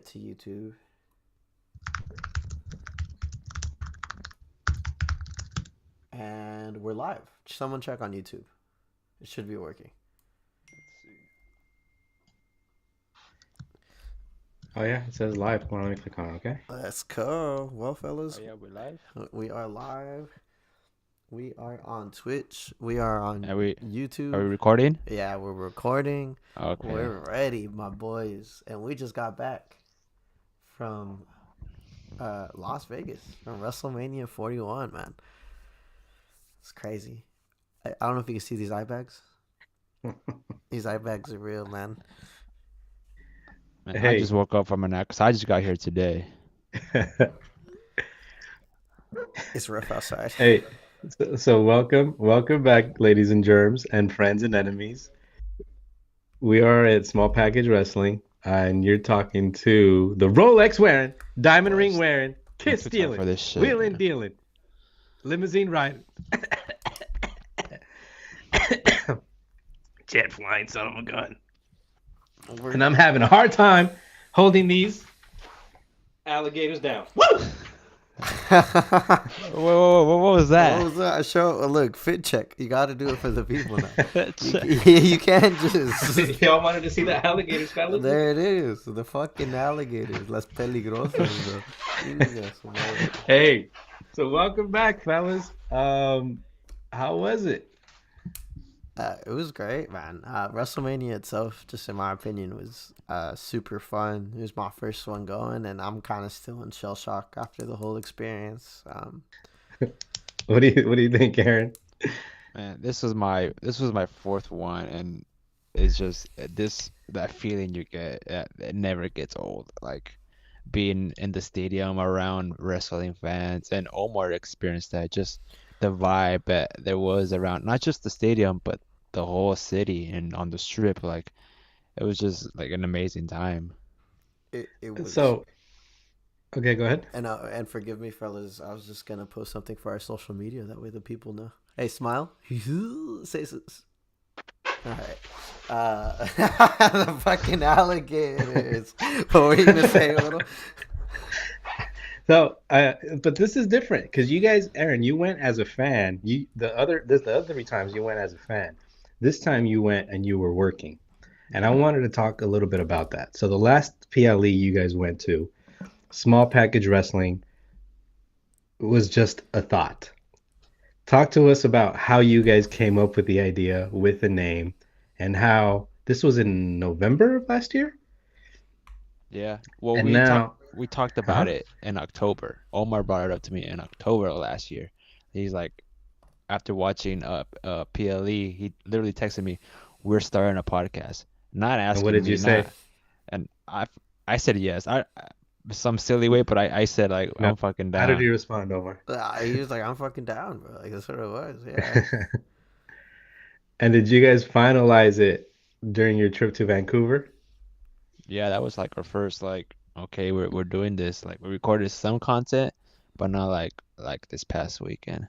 it to YouTube. And we're live. Someone check on YouTube. It should be working. Oh yeah, it says live. Well, let me click on it, okay? Let's go. Well, fellas, Oh yeah, we're live. we are live. We are on Twitch. We are on Are we YouTube. recording? Yeah, we're recording. Okay. We're ready, my boys. And we just got back from Las Vegas from WrestleMania 41, man. It's crazy. I don't know if you can see these eye bags. These eye bags are real, man. Man, I Hey. just woke up from a nap because I just got here today. It's rough outside. Hey, so welcome back, ladies and germs, and friends and enemies. We are at Small Package Wrestling, and you're talking to the Rolex wearing, diamond ring wearing, kiss Took time for stealing, this shit, wheeling man. dealing, limousine riding, jet flying son of a gun. And I'm having a hard time holding these alligators down. Woo! Whoa, what was that? What was that? Show look, fit check. You got to do it for the people now. You can't just. Y'all wanted to see the alligators, fellas? There it is, the fucking alligators, las peligrosas, bro. Hey, so welcome back, fellas. How was it? It was great, man. WrestleMania itself, just in my opinion, was super fun. It was my first one going, and I'm kind of still in shell shock after the whole experience. What do you think, Aaron? Man, this was my fourth one, and it's just that feeling you get. It never gets old. Like being in the stadium around wrestling fans, and Omar experienced that. Just the vibe that there was around not just the stadium, but the whole city and on the strip. Like it was just like an amazing time. It was. So, okay, go ahead. And forgive me, fellas. I was just gonna post something for our social media. That way the people know. Hey, smile. Say this. All right. The fucking alligators. What were you gonna say, little? So, but this is different because you guys, Aaron, you went as a fan. The other 3 times you went as a fan. This time you went and you were working, and I wanted to talk a little bit about that. So the last PLE you guys went to, Small Package Wrestling, was just a thought. Talk to us about how you guys came up with the idea with the name, and how this was in November of last year. Yeah. Well, And now, we talked uh-huh. about it in October. Omar brought it up to me in October of last year. He's like, after watching PLE, he literally texted me, "We're starting a podcast." Not And what asking did me, you say? and I said yes. Some silly way, but I said like No. I'm fucking How did down. you respond, Omar? He was like, "I'm fucking down, bro." Like that's what it was. Yeah. And did you guys finalize it during your trip to Vancouver? Yeah, that was like our first like, okay, we're doing this. Like we recorded some content, but not like this past weekend.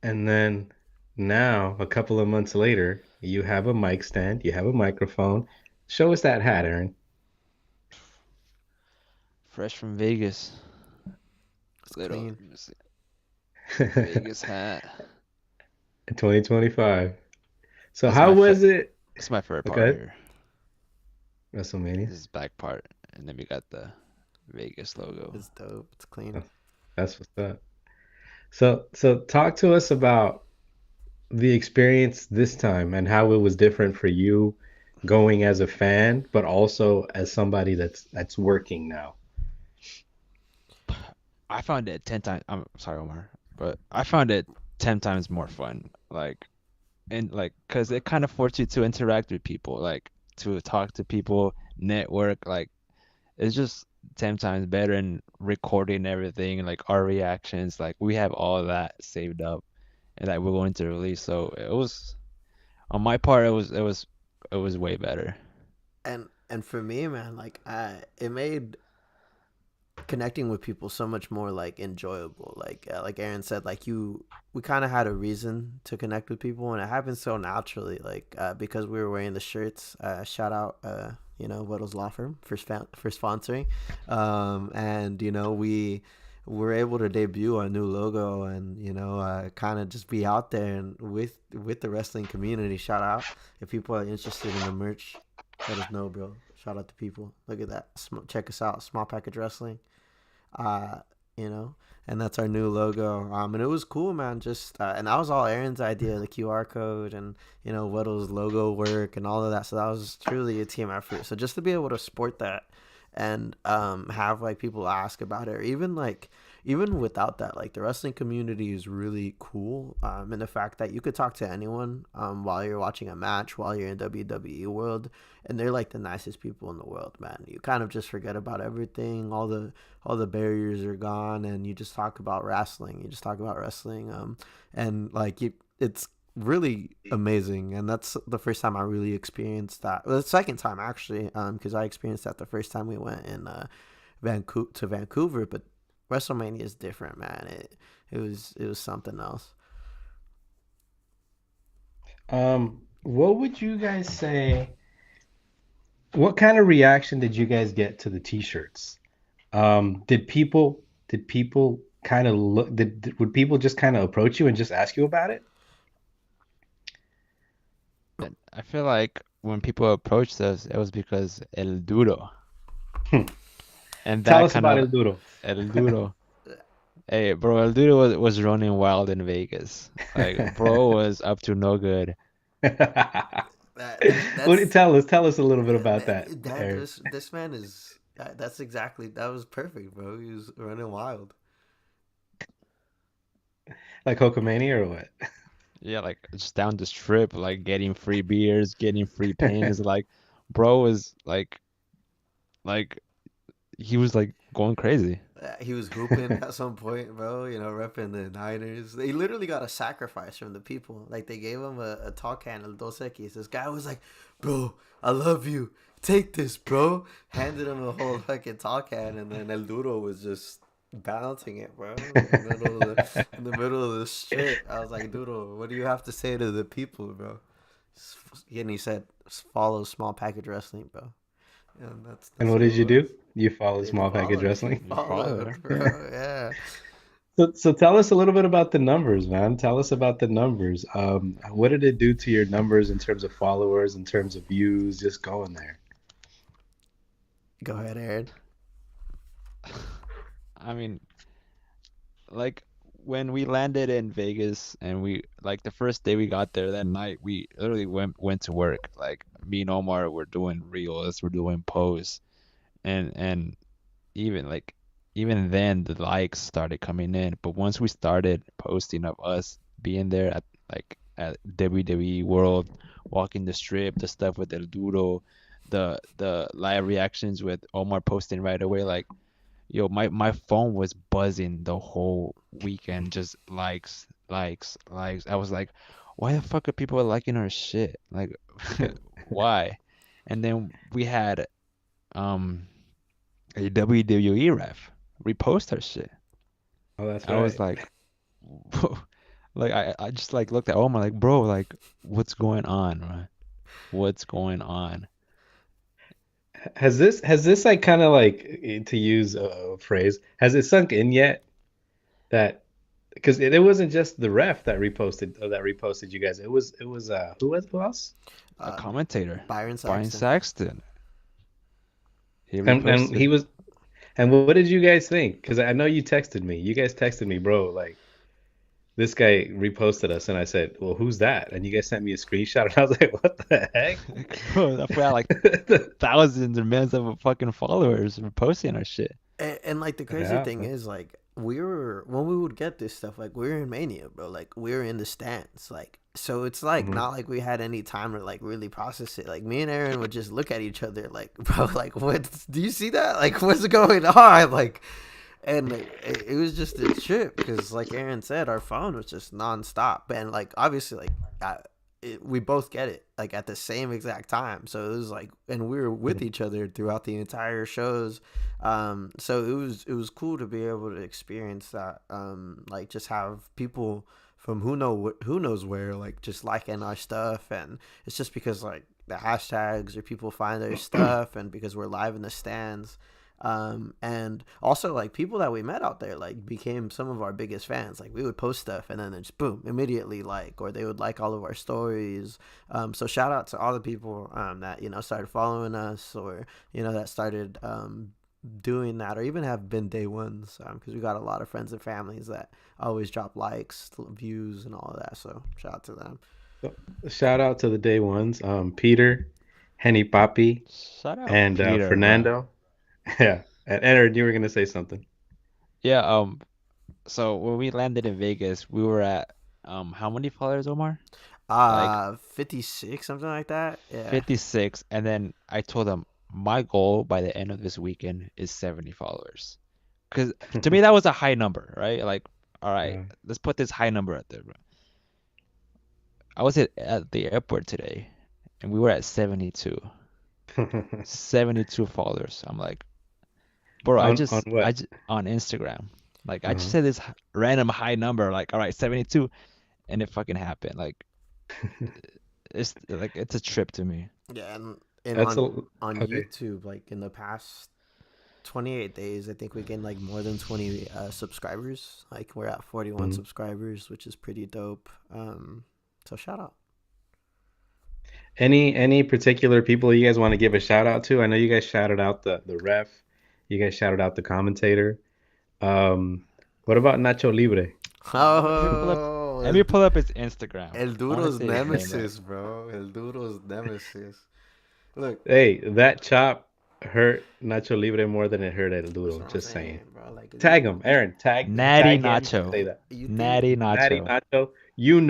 And then now, a couple of months later, you have a mic stand, you have a microphone. Show us that hat, Aaron. Fresh from Vegas. It's Little clean. let me see, Vegas hat. 2025. So That's how my fa was it? That's my favorite part Okay, here. WrestleMania. This is back part, and then we got the Vegas logo. It's dope. It's clean. Oh, that's what's up. So talk to us about the experience this time and how it was different for you going as a fan, but also as somebody that's working now. I found it 10 times. I'm sorry, Omar, but I found it 10 times more fun. Like, and like, cause it kind of forced you to interact with people, like to talk to people, network. Like, it's just 10 times better in recording everything, like our reactions. Like, we have all that saved up, and that we're going to release. So it was on my part, it was way better. And for me, man, like it made connecting with people so much more like enjoyable. Like Aaron said, like we kind of had a reason to connect with people, and it happened so naturally. Like because we were wearing the shirts. Shout out, Weddle's law firm for sponsoring, and we were able to debut our new logo, and kind of just be out there and with the wrestling community. Shout out if people are interested in the merch, let us know, bro. Shout out to people. Look at that. Check us out. Small Package Wrestling. Uh, you know, and that's our new logo. And it was cool, man. Just and that was all Aaron's idea, the QR code and Weddle's logo work and all of that. So that was truly a team effort. So just to be able to sport that and have like people ask about it, or even without that, like the wrestling community is really cool. And the fact that you could talk to anyone while you're watching a match, while you're in WWE world, and they're like the nicest people in the world, man. You kind of just forget about everything. All the barriers are gone, and you just talk about wrestling. You just talk about wrestling, and like it's really amazing. And that's the first time I really experienced that. Well, the second time actually, because I experienced that the first time we went in Vancouver, but WrestleMania is different, man. It was something else. What would you guys say? What kind of reaction did you guys get to the t-shirts? Did people kind of look would people just kind of approach you and just ask you about it? And I feel like when people approached us, it was because El Duro, Hmm. and Tell that us kind about of El Duro. El Duro. Hey, bro, El Duro was running wild in Vegas. Like, bro was up to no good. That What do you that's tell us a little bit about that, that Aaron. this man is that's exactly that was perfect, bro. He was running wild. Like Hulkamania or what? Yeah, like just down the strip, like getting free beers, getting free pings. Like, bro was like he was like going crazy. He was hooping at some point, bro. Repping the Niners. They literally got a sacrifice from the people. Like they gave him a tall can of Dos Equis. This guy was like, "Bro, I love you. Take this, bro." Handed him a whole fucking tall can, and then El Duro was just bouncing it, bro, in the middle of the strip. I was like, Duro, what do you have to say to the people, bro? And he said, "Follow Small Package Wrestling, bro." And And that's what what did it you was. do? You followed He Small Package followed. He Wrestling? You follow followed, her. bro. Yeah. So tell us a little bit about the numbers, man. Tell us about the numbers. What did it do to your numbers in terms of followers, in terms of views, just going there? Go ahead, Aaron. I mean, like when we landed in Vegas and we like the first day we got there that night, we literally went to work. Like me and Omar were doing reels, we're doing posts, and even then the likes started coming in. But once we started posting of us being there at WWE World, walking the strip, the stuff with El Duro, the live reactions with Omar posting right away, like yo, my phone was buzzing the whole weekend, just likes, likes, likes. I was like, why the fuck are people liking our shit? Like, why? And then we had um a WWE ref repost our shit. Oh, that's I was right. like, like I just like looked at Omar like, bro, like what's going on, right? What's going on? Has this like kind of like to use a phrase, has it sunk in yet that because it wasn't just the ref that reposted you guys. It was who else? A Uh, commentator, Byron Brian Saxton. Saxton, he And he reposted. was and what did you guys think? Because I know you texted me. You guys texted me, bro, like this guy reposted us, and I said, "Well, who's that?" And you guys sent me a screenshot, and I was like, "What the heck?" Bro, that we had like thousands and millions of fucking followers reposting our shit. And like the crazy Yeah. thing is, like we were when we would get this stuff, like we were in Mania, bro. Like we were in the stands, like so it's like Mhm. not like we had any time to like really process it. Like me and Aaron would just look at each other, like bro, like what? Do you see that? Like what's going on? Like and it was just a trip because like Aaron said, our phone was just nonstop, and like obviously like we both get it like at the same exact time, so it was like, and we were with each other throughout the entire shows, so it was cool to be able to experience that, like just have people from who knows where like just liking our stuff, and it's just because like the hashtags or people find their stuff, and because we're live in the stands. And also like people that we met out there like became some of our biggest fans. Like we would post stuff and then just boom, immediately like, or they would like all of our stories. So shout out to all the people that started following us, or that started doing that, or even have been day ones, because we got a lot of friends and families that always drop likes, views, and all of that. So shout out to them. Shout out to the day ones, Peter, Henny Papi, Shout out and Peter, bro. Fernando. Yeah, and Aaron, you were gonna say something. Yeah, so when we landed in Vegas, we were at how many followers, Omar? Like 56, something like that. Yeah. 56, and then I told them my goal by the end of this weekend is 70 followers. Because to me that was a high number, right? Like, all right, Yeah. let's put this high number out there, bro. I was at the airport today, and we were at 72. 72 followers. I'm like, bro, On I what? just on Instagram. Like I just Uh-huh. said this random high number, like, all right, 72, and it fucking happened. Like it's a trip to me. Yeah, and That's a on okay. YouTube, like in the past 28 days, I think we gained like more than 20 subscribers. Like we're at 41 Mhm. subscribers, which is pretty dope. So shout out. Any particular people you guys want to give a shout out to? I know you guys shouted out the ref. You guys shouted out the commentator. Um, what about Nacho Libre? Let me pull up. Oh, Let me pull up his Instagram. El I want to Duro's say his name right. nemesis, bro. El Duro's nemesis. Look, Hey, that chop hurt Nacho Libre more than it hurt El that's Duro. what I'm Just saying. saying, bro. Like, Tag him, Aaron. Natty Tag him and say Nacho. that. you think? Natty Natty Nacho. Nacho, you Look,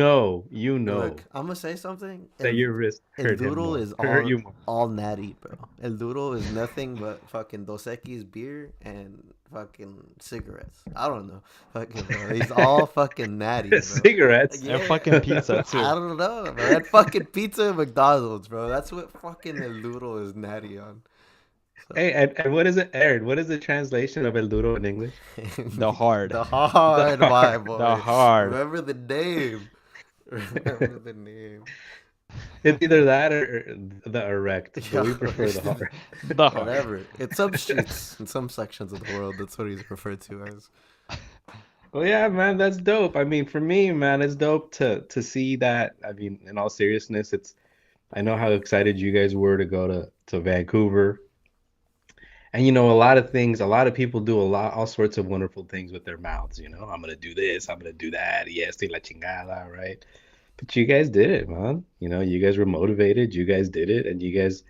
know I'm gonna say something. that your wrist El hurt him Duro more. is Hurt you more. all natty, bro. El Duro is nothing but fucking Dos Equis beer and fucking cigarettes. I don't know, fucking bro. He's all fucking natty, bro. Cigarettes. And Yeah, fucking pizza I too. don't know, bro. That fucking pizza at McDonald's, bro. That's what fucking El Duro is natty on. So Hey, and what is it, Aaron? What is the translation of El Duro in English? The hard. the The hard, my hard. The boy. hard. Remember the name. Remember the name. It's either that or the erect, but Yeah, we prefer the hard. The hard. whatever. In some streets, in some sections of the world, that's what he's referred to as. Well, yeah, man, that's dope. I mean, for me, man, it's dope to see that. I mean, in all seriousness, it's I know how excited you guys were to go to Vancouver. And a lot of things, a lot of people do all sorts of wonderful things with their mouths, I'm gonna do this, I'm gonna do that, yes, la chingada, right? But you guys did it, man. You guys were motivated, you guys did it, and you guys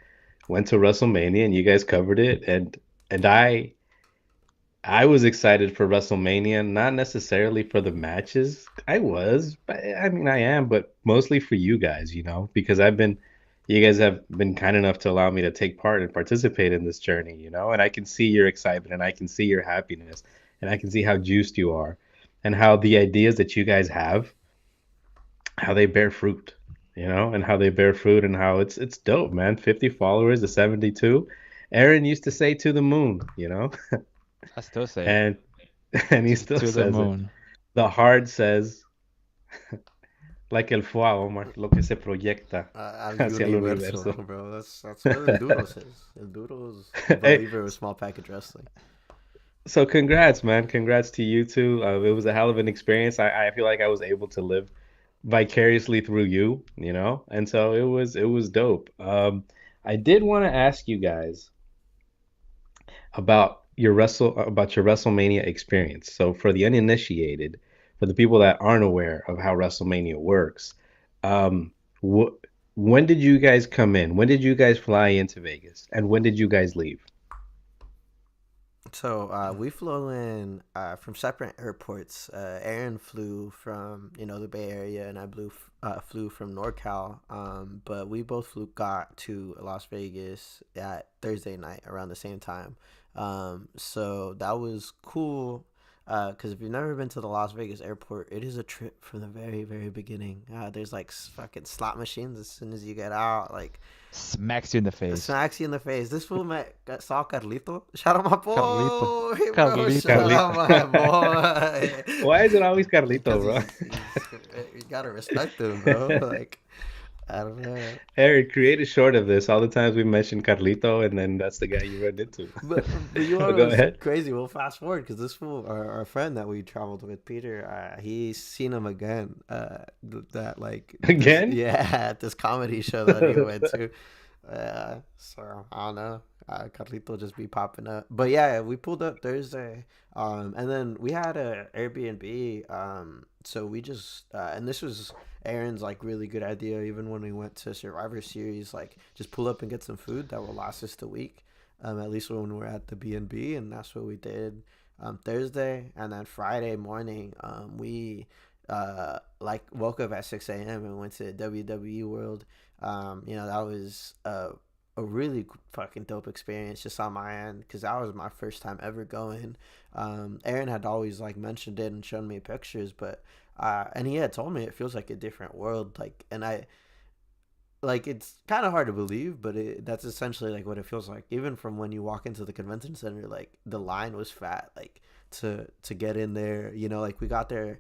went to WrestleMania and you guys covered it, and I was excited for WrestleMania, not necessarily for the matches. I was, but I mean, I am, but mostly for you guys, because you guys have been kind enough to allow me to take part and participate in this journey, and I can see your excitement and I can see your happiness and I can see how juiced you are and how the ideas that you guys have, how they bear fruit, and how they bear fruit and how it's dope, man. 50 followers to 72. Aaron used to say to the moon. I still say it. And and he still To the says it. moon. The heart says, like el fuego, Omar, lo que se proyecta Al hacia el universo, universo. bro. That's what El Duro says. El Duro is a Hey, believer of small package wrestling. so congrats, man. Congrats to you too. It was a hell of an experience. I feel like I was able to live vicariously through you. And so it was dope. I did want to ask you guys about your WrestleMania experience. So for the uninitiated, for the people that aren't aware of how WrestleMania works, um, wh when did you guys come in? When did you guys fly into Vegas? And when did you guys leave? So we flew in from separate airports. Aaron flew from the Bay Area, and I flew from NorCal. But we both got to Las Vegas at Thursday night around the same time. So that was cool. Because if you've never been to the Las Vegas airport, it is a trip from the very, very beginning. There's like fucking slot machines as soon as you get out. Like Smacks you in the face. smacks you in the face. This fool saw Carlito. Shout out my Carlito. boy, bro. Shout Carlito. out my Why is it always boy. Carlito, Because bro? he's you gotta respect him, bro. Like I don't know. Eric, create a short of this. All the times we mentioned Carlito, and then that's the guy you run into. But you know what Go was ahead. crazy? We'll fast forward because this fool, our friend that we traveled with, Peter, he's seen him again. That like this, Again? yeah, at this comedy show that he went to. So I don't know. Carlito just be popping up. But yeah, we pulled up Thursday. And then we had a Airbnb. So we just and this was Aaron's like really good idea. Even when we went to Survivor Series, like just pull up and get some food that will last us the week. At least when we're at the B&B, and that's what we did Thursday. And then Friday morning, we like woke up at 6 a.m. and went to WWE World. That was a really fucking dope experience just on my end because that was my first time ever going. Aaron had always like mentioned it and shown me pictures, but and he had told me it feels like a different world. Like, and I like it's kind of hard to believe, but that's essentially like what it feels like. Even from when you walk into the convention center, like the line was fat, like to get in there. Like we got there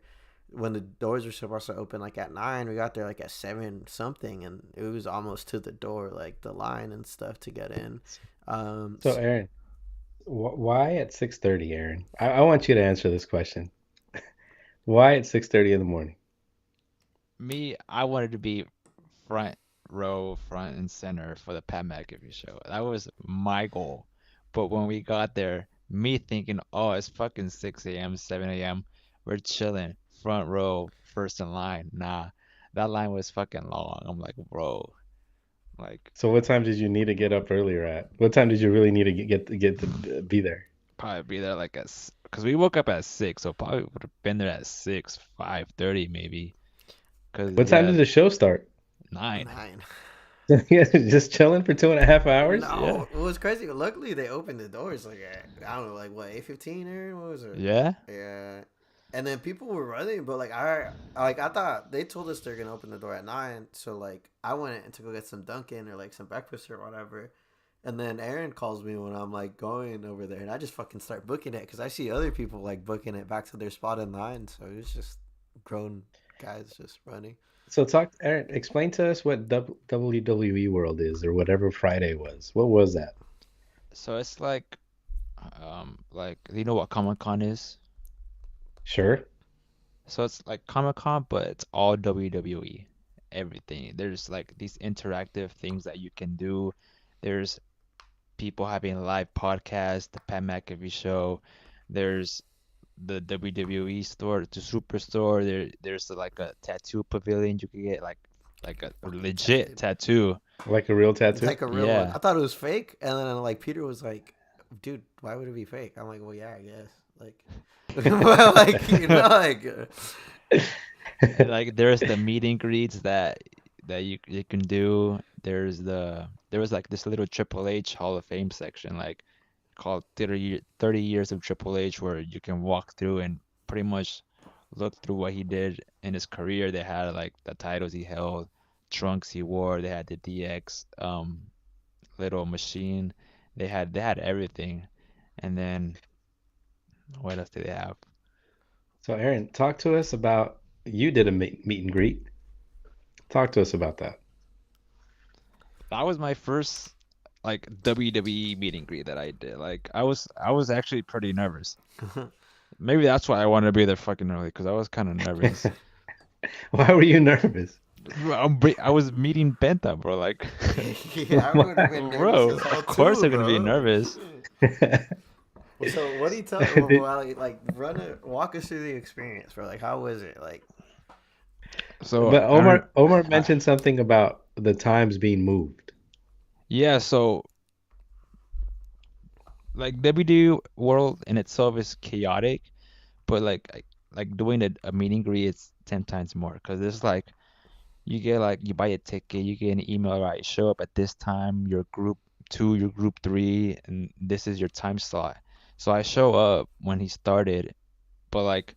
when the doors were supposed to open like at 9. We got there like at 7 something, and it was almost to the door, like the line and stuff to get in. Um, So, Aaron, why at 6:30, Aaron? I want you to answer this question. Why at 6:30 in the morning? Me, I wanted to be front row, front and center for the Pat McAfee show. That was my goal. But when we got there, me thinking, oh, it's fucking 6 a.m., 7 a.m., we're chilling, front row, first in line. Nah, that line was fucking long. I'm like, bro, like So, what time did you need to get up earlier at? What time did you really need to get to be there? probably be there like at, because we woke up at 6, so probably would have been there at 6, 5:30 maybe. Cause What time yeah, did the show start? 9. 9. Just chilling for 2.5 hours? Yeah, No, it was crazy. Luckily, they opened the doors like I don't know, like what 8:15 or what was it? yeah. Yeah, and then people were running, but I thought they told us they're gonna open the door at 9, so like I went to go get some Dunkin' or like some breakfast or whatever, and then Aaron calls me when I'm like going over there, and I just fucking start booking it because I see other people like booking it back to their spot in line, so it was just grown guys just running. So talk, Aaron, explain to us what WWE World is or whatever Friday was. What was that? So it's like you know what Comic Con is? Sure. So it's like Comic Con, but it's all WWE. Everything. There's like these interactive things that you can do. There's people having live podcasts, the Pat McAfee show. There's the WWE store, the Superstore. There's like a tattoo pavilion you can get like a Fucking legit tattooed. tattoo. Like a real tattoo? Like a real one. Yeah. I thought it was fake, and then like Peter was like, "Dude, why would it be fake?" I'm like, "Well, yeah, I guess." Like, well, like like Like there's the meet and greets that you can do. There was like this little Triple H Hall of Fame section like called 30 years of Triple H where you can walk through and pretty much look through what he did in his career. They had like the titles he held, trunks he wore, they had the DX little machine. They had everything. And then what else did they have? So Aaron, talk to us about you did a meet and greet. Talk to us about that. That was my first like WWE meet and greet that I did. Like I was actually pretty nervous. Maybe that's why I wanted to be there fucking early because I was kind of nervous. Why were you nervous? Bro, I was meeting Benta, bro. Like, yeah, I would have been nervous bro, as hell of course too, I'm gonna be bro. nervous. Well, so what do you tell? Did- Well, like walk us through the experience, bro. Like, how was it? Like, So But I don't. Omar I, mentioned something about the times being moved. yeah, so like WWE world in itself is chaotic, but like doing a meet and greet it's 10 times more because it's like you buy a ticket, you get an email, right? Show up at this time, your group 2, your group 3, and this is your time slot. So I show up when he started, but like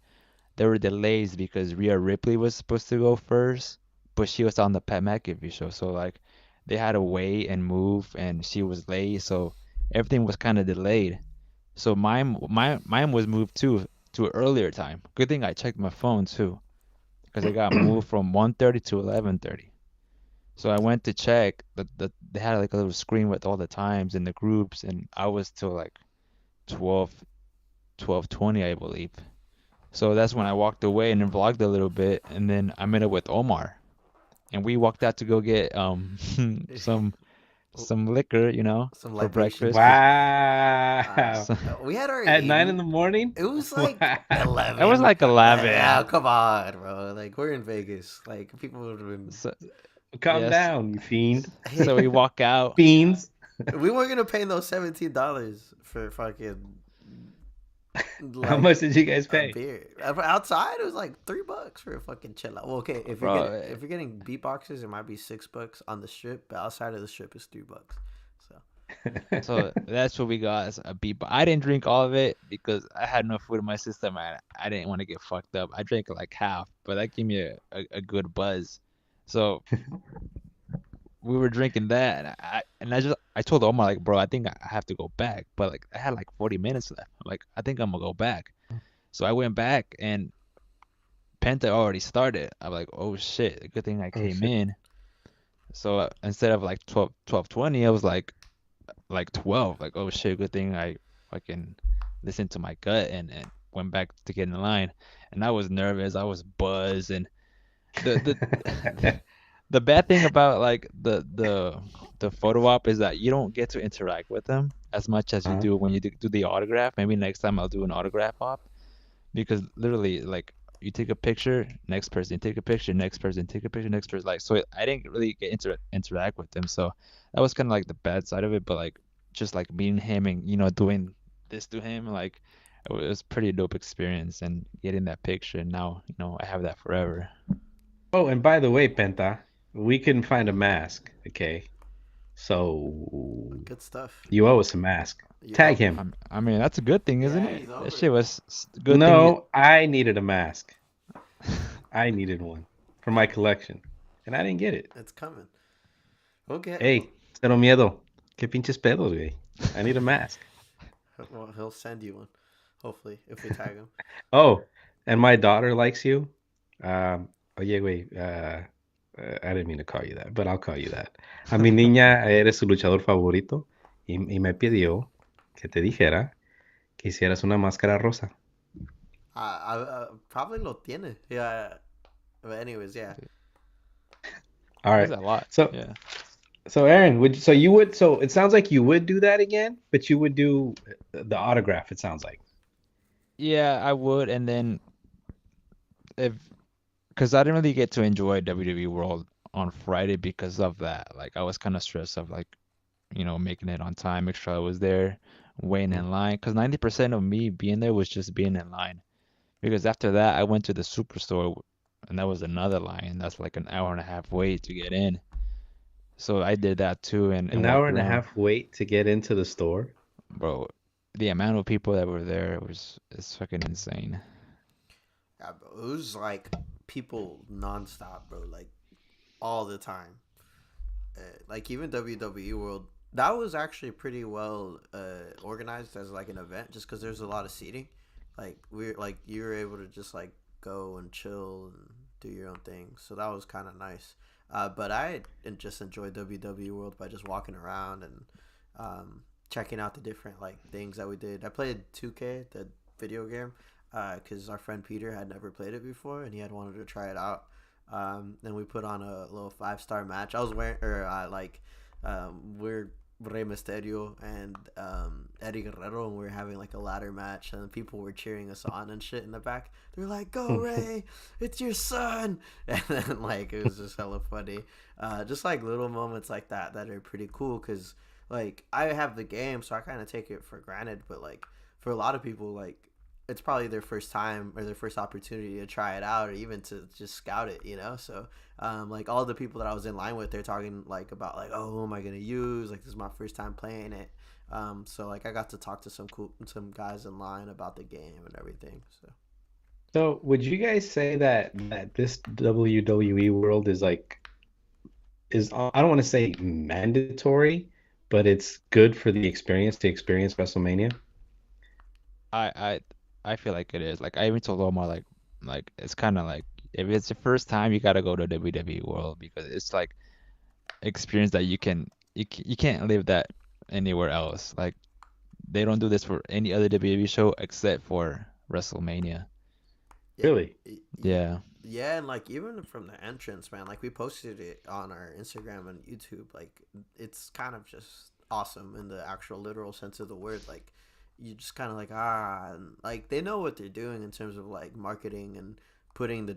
there were delays because Rhea Ripley was supposed to go first, but she was on the Pat McAfee show, so like they had to wait and move, and she was late, so everything was kind of delayed. So mine was moved to an earlier time. Good thing I checked my phone too, because it got moved from 1:30 to 11:30. So I went to check they had like a little screen with all the times and the groups, and I was till like 12, 12:20, I believe. So that's when I walked away and then vlogged a little bit, and then I met up with Omar, and we walked out to go get some liquor, Some for libations. breakfast. 'Cause Wow. so, We had already At 9 in eaten. the morning? It was like Wow. it was 11. like 11. Yeah, come on, bro. Like we're in Vegas. Like people would have been. So Calm yes, down, you fiend. so we walk out. Fiends. We weren't gonna pay no $17 for fucking How like much did you guys a pay? beer. Outside it was like $3 for a fucking chill out. Well, okay, Bro, if you're getting beatboxes, it might be $6 on the strip, but outside of the strip is $3. So so that's what we got as a beat. But I didn't drink all of it because I had no food in my system and I didn't want to get fucked up. I drank like half, but that gave me a good buzz. So we were drinking that, and I told Omar like, bro, I think I have to go back, but like I had like 40 minutes left. I'm like, I think I'm gonna go back. So I went back and Penta already started. I'm like, oh shit, good thing I Oh came shit. in. So instead of like 12:20, I was like 12. Like, oh shit, good thing I fucking listened to my gut and went back to get in line. And I was nervous. I was buzzed. And the the bad thing about like the photo op is that you don't get to interact with them as much as you Uh-huh. do when you do the autograph. Maybe next time I'll do an autograph op because literally like you take a picture, next person, take a picture, next person, take a picture, next person. Like so, I didn't really get interact with them. So that was kind of like the bad side of it. But like just like meeting him and doing this to him, like it was pretty dope experience and getting that picture. And now I have that forever. Oh, and by the way, Penta, we couldn't find a mask. Okay. So good stuff. you owe us a mask. You Tag owe him. I mean that's a good thing, isn't Yeah, it? he's That over shit it. was good thing. No, I needed a mask. I needed one for my collection. And I didn't get it. It's coming. Okay. Hey, cero miedo. ¿Qué pinches pedos, güey? I need a mask. Well, he'll send you one. Hopefully, if we tag him. Oh, and my daughter likes you. Oye, güey, I didn't mean to call you that, but I'll call you that. A mi niña eres su luchador favorito y me pidió que te dijera que hicieras una máscara rosa. Probably lo tiene. Yeah. But anyways, yeah. All There's right. a lot. So, Yeah. so Aaron, so it sounds like you would do that again, but you would do the autograph, it sounds like. Yeah, I would. And then if because I didn't really get to enjoy WWE World on Friday because of that. Like I was kind of stressed of like, making it on time, make sure I was there, waiting Mm. in line. Because 90% of me being there was just being in line. Because after that, I went to the superstore, and that was another line. That's like an hour and a half wait to get in. So I did that too, and An hour walked and a around. half wait to get into the store. Bro, the amount of people that were there was it's fucking insane. Yeah, bro. It was like people nonstop, bro. Like all the time. Like even WWE World, that was actually pretty well organized as like an event, just because there's a lot of seating. Like we're like you were able to just like go and chill and do your own thing, so that was kind of nice. But just enjoyed WWE World by just walking around and checking out the different like things that we did. I played 2K, the video game, because our friend Peter had never played it before and he had wanted to try it out. Then we put on a little 5-star match. I was wearing, or we're Rey Mysterio and Eddie Guerrero, and we were having like a ladder match, and people were cheering us on and shit in the back. They're like, "Go Ray, it's your son!" And then like it was just hella funny. Just like little moments like that are pretty cool because like I have the game, so I kind of take it for granted. But like for a lot of people, like it's probably their first time or their first opportunity to try it out or even to just scout it, so like all the people that I was in line with, they're talking like about like, oh, who am I gonna use, like this is my first time playing it. So like I got to talk to some guys in line about the game and everything. So So, would you guys say that this WWE world is I don't want to say mandatory, but it's good for the experience to experience WrestleMania? I I I feel like it is. Like I even told Omar like it's kind of like if it's your first time, you gotta go to WWE World because it's like experience that you can't live that anywhere else. Like they don't do this for any other WWE show except for WrestleMania. Yeah, Really? Yeah. yeah, and like even from the entrance, man, like we posted it on our Instagram and YouTube. Like it's kind of just awesome in the actual literal sense of the word. Like you just kind of like and, like they know what they're doing in terms of like marketing and putting the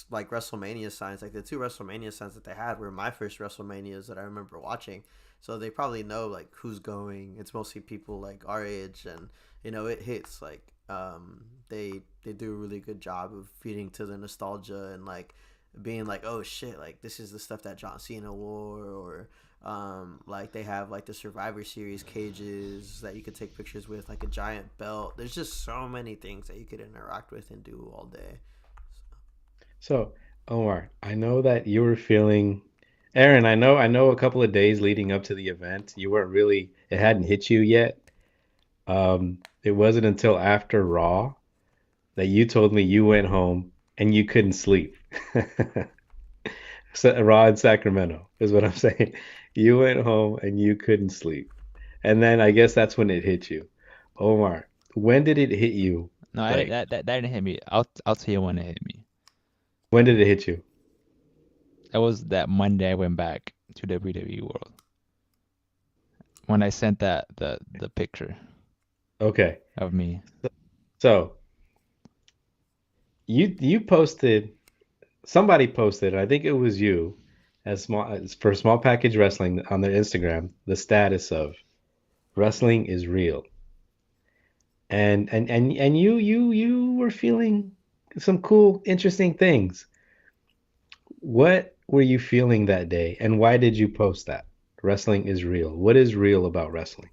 like WrestleMania signs. Like the two WrestleMania signs that they had were my first WrestleManias that I remember watching. So they probably know like who's going. It's mostly people like our age, and it hits like they do a really good job of feeding to the nostalgia and like being like, oh shit, like this is the stuff that John Cena wore, or like they have like the Survivor Series cages that you could take pictures with, like a giant belt. There's just so many things that you could interact with and do all day. So, Omar, I know that you were feeling, Aaron, I know a couple of days leading up to the event, you weren't really, it hadn't hit you yet. It wasn't until after Raw that you told me you went home and you couldn't sleep. Raw in Sacramento is what I'm saying. You went home and you couldn't sleep. And then I guess that's when it hit you. Omar, when did it hit you? No, I didn't, Like, that didn't hit me. I'll tell you when it hit me. when did it hit you? That was that Monday I went back to WWE World when I sent the picture Okay. of me. So you posted, somebody posted, I think it was you, as for small package wrestling on their Instagram, the status of wrestling is real. And you were feeling some cool, interesting things. What were you feeling that day, and why did you post that? Wrestling is real. What is real about wrestling?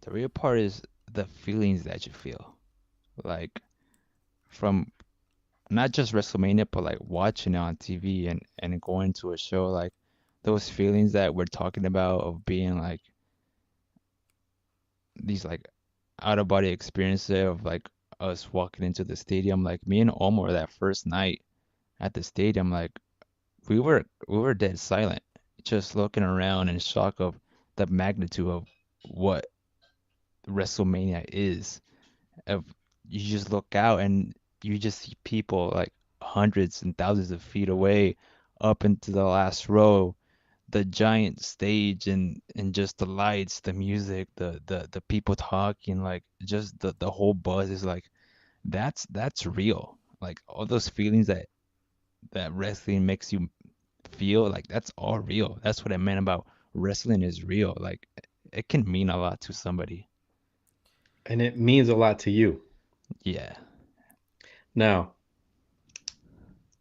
The real part is the feelings that you feel. Like from not just WrestleMania, but like watching it on TV and going to a show, like those feelings that we're talking about of being like these like out of body experiences of like us walking into the stadium. Like me and Omar that first night at the stadium, like we were dead silent, just looking around in shock of the magnitude of what WrestleMania is. Of you just look out and you just see people like hundreds and thousands of feet away up into the last row, the giant stage and just the lights, the music, the people talking, like just the whole buzz is like that's real. Like all those feelings that wrestling makes you feel, like that's all real. That's what I meant about wrestling is real. Like it can mean a lot to somebody. And it means a lot to you. Yeah. Now,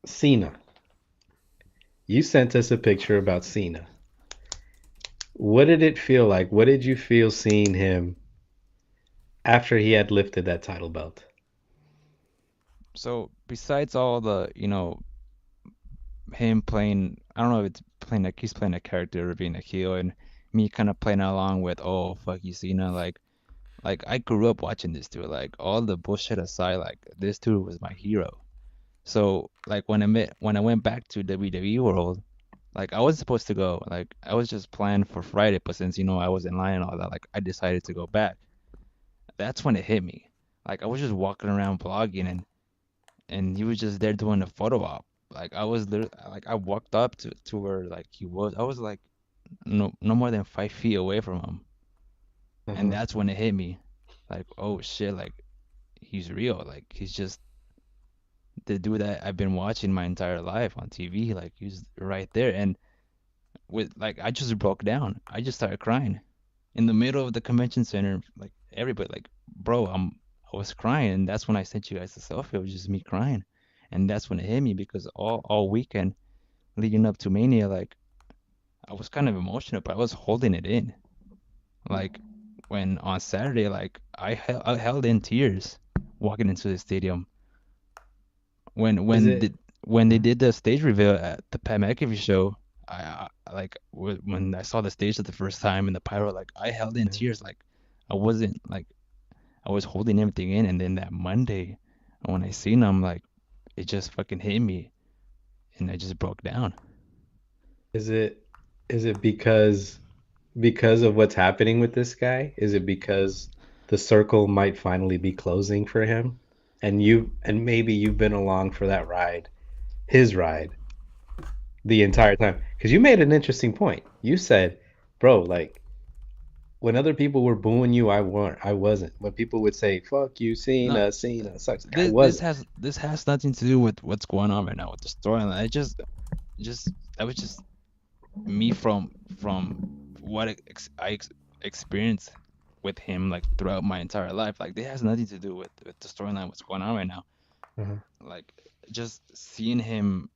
Cena, you sent us a picture about Cena. What did it feel like? What did you feel seeing him after he had lifted that title belt? So besides all the, him playing, I don't know if it's playing like he's playing a character or being a heel, and me kind of playing along with, oh fuck you, Cena, like I grew up watching this dude. Like all the bullshit aside, like this dude was my hero. So like when I went back to WWE World, like I was supposed to go, like I was just planned for Friday, but since I was in line and all that, like I decided to go back. That's when it hit me. Like I was just walking around vlogging and he was just there doing a photo op. Like I was literally like I walked up to where like he was. I was like no more than 5 feet away from him, and Uh-huh. that's when it hit me. Like oh shit, like he's real. Like he's just the dude that I've been watching my entire life on TV. Like he's right there, and with like I just broke down. I just started crying in the middle of the convention center. Like everybody, like bro, I was crying, and that's when I sent you guys the selfie. It was just me crying, and that's when it hit me because all weekend leading up to Mania, like I was kind of emotional, but I was holding it in. Like when on Saturday, like I held in tears walking into the stadium when Is when it? did when they Uh-huh. did the stage reveal at the Pat McAfee show. Like when I saw the stage for the first time and the pyro, like I held in Yeah. tears, like I wasn't like I was holding everything in, and then that Monday when I seen them, like it just fucking hit me, and I just broke down. Is it because of what's happening with this guy? Is it because the circle might finally be closing for him? And maybe you've been along for that ride, his ride, the entire time. Because you made an interesting point. You said, bro, like when other people were booing you, I wasn't. When people would say, fuck you, No, Cena sucks, I this wasn't. has nothing to do with what's going on right now with the storyline. I just that was just me from what experienced with him like throughout my entire life. Like it has nothing to do with the storyline, what's going on right now. Uh-huh. Like just seeing him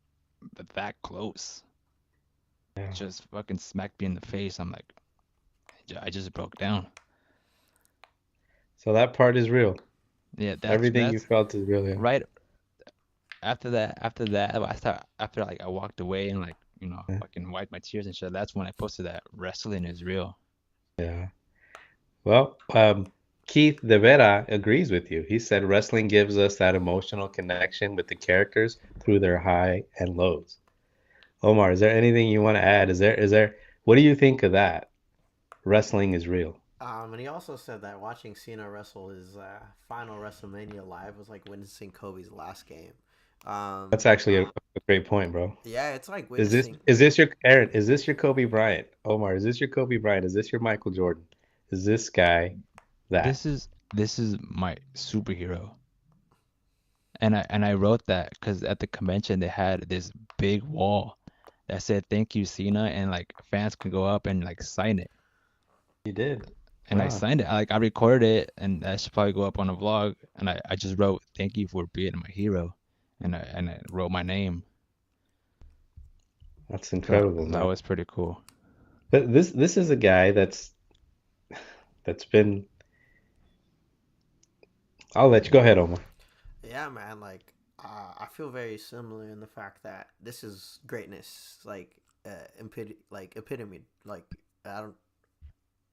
that close, Yeah. just fucking smacked me in the face. I'm like, I just broke down. So that part is real. Yeah, Everything you that's felt is real, yeah. right after that, after like I walked away and like Yeah. fucking wiped my tears and shit. That's when I posted that wrestling is real. Yeah. Well, Keith De Vera agrees with you. He said wrestling gives us that emotional connection with the characters through their high and lows. Omar, is there anything you want to add? What do you think of that? Wrestling is real. And he also said that watching Cena wrestle his final WrestleMania live was like witnessing Kobe's last game. Um, That's actually a great point, bro. yeah, it's like Is this witnessing. is this your Aaron? Is this your Kobe Bryant? Omar, is this your Kobe Bryant? Is this your Michael Jordan? Is this guy that? This is my superhero. And I wrote that because at the convention they had this big wall that said "Thank you, Cena," and like fans could go up and like sign it. You did. And I Wow. signed it. I recorded it, and that should probably go up on a vlog. And I just wrote "Thank you for being my hero," and I wrote my name. That's So incredible, that man. was pretty cool. But this is a guy that's been. I'll let you go ahead, Omar. Yeah, man. Like, I feel very similar in the fact that this is greatness. Like, epitome. Like, I don't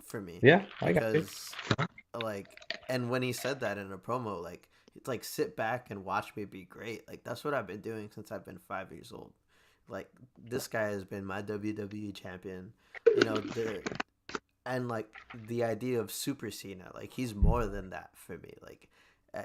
for me Yeah, I got you. because like, and when he said that in a promo, like, it's like sit back and watch me be great. Like that's what I've been doing since I've been 5 years old. Like this guy has been my WWE champion. You know the and like the idea of Super Cena, like he's more than that for me. Like, uh,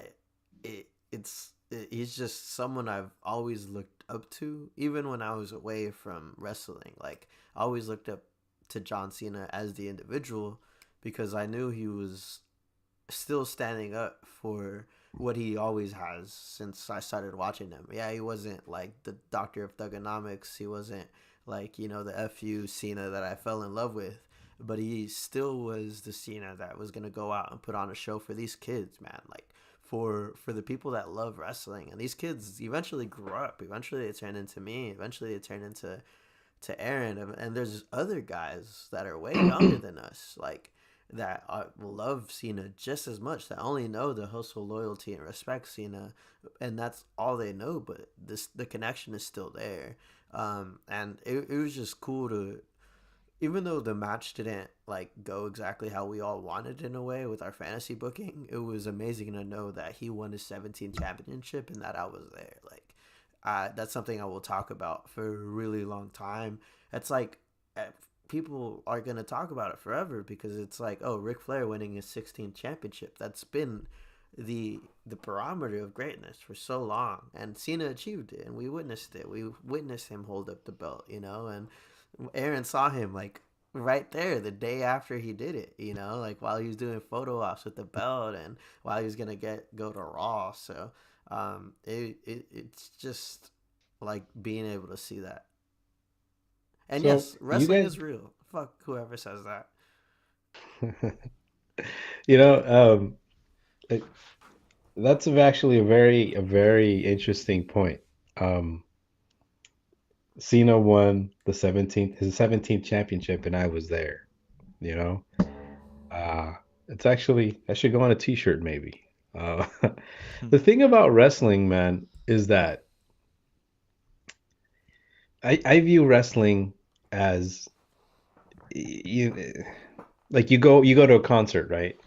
he's just someone I've always looked up to, even when I was away from wrestling. Like, I always looked up to John Cena as the individual because I knew he was still standing up for what he always has since I started watching him. Yeah, he wasn't like the doctor of thugonomics. He wasn't like, the FU Cena that I fell in love with. But he still was the Cena that was gonna go out and put on a show for these kids, man. Like for the people that love wrestling. And these kids eventually grew up. Eventually they turned into me. Eventually they turned into Aaron, and there's other guys that are way younger than us, like that love Cena just as much. That only know the hustle, loyalty, and respect Cena, and that's all they know. But the connection is still there, and it was just cool to, even though the match didn't like go exactly how we all wanted in a way with our fantasy booking, it was amazing to know that he won his 17th championship and that I was there. Like, that's something I will talk about for a really long time. It's like people are gonna talk about it forever because it's like, oh, Ric Flair winning his 16th championship. That's been the barometer of greatness for so long, and Cena achieved it, and we witnessed it. We witnessed him hold up the belt, and Aaron saw him like right there the day after he did it, like while he was doing photo ops with the belt and while he was gonna go to Raw. So it's just like being able to see that. And So yes, you wrestling guys, is real. Fuck whoever says that. you know, it- that's actually a very interesting point. Um, Cena won his 17th championship, and I was there. You know, uh, it's actually that should go on a T-shirt maybe. The thing about wrestling, man, is that I view wrestling as you like you go to a concert, right?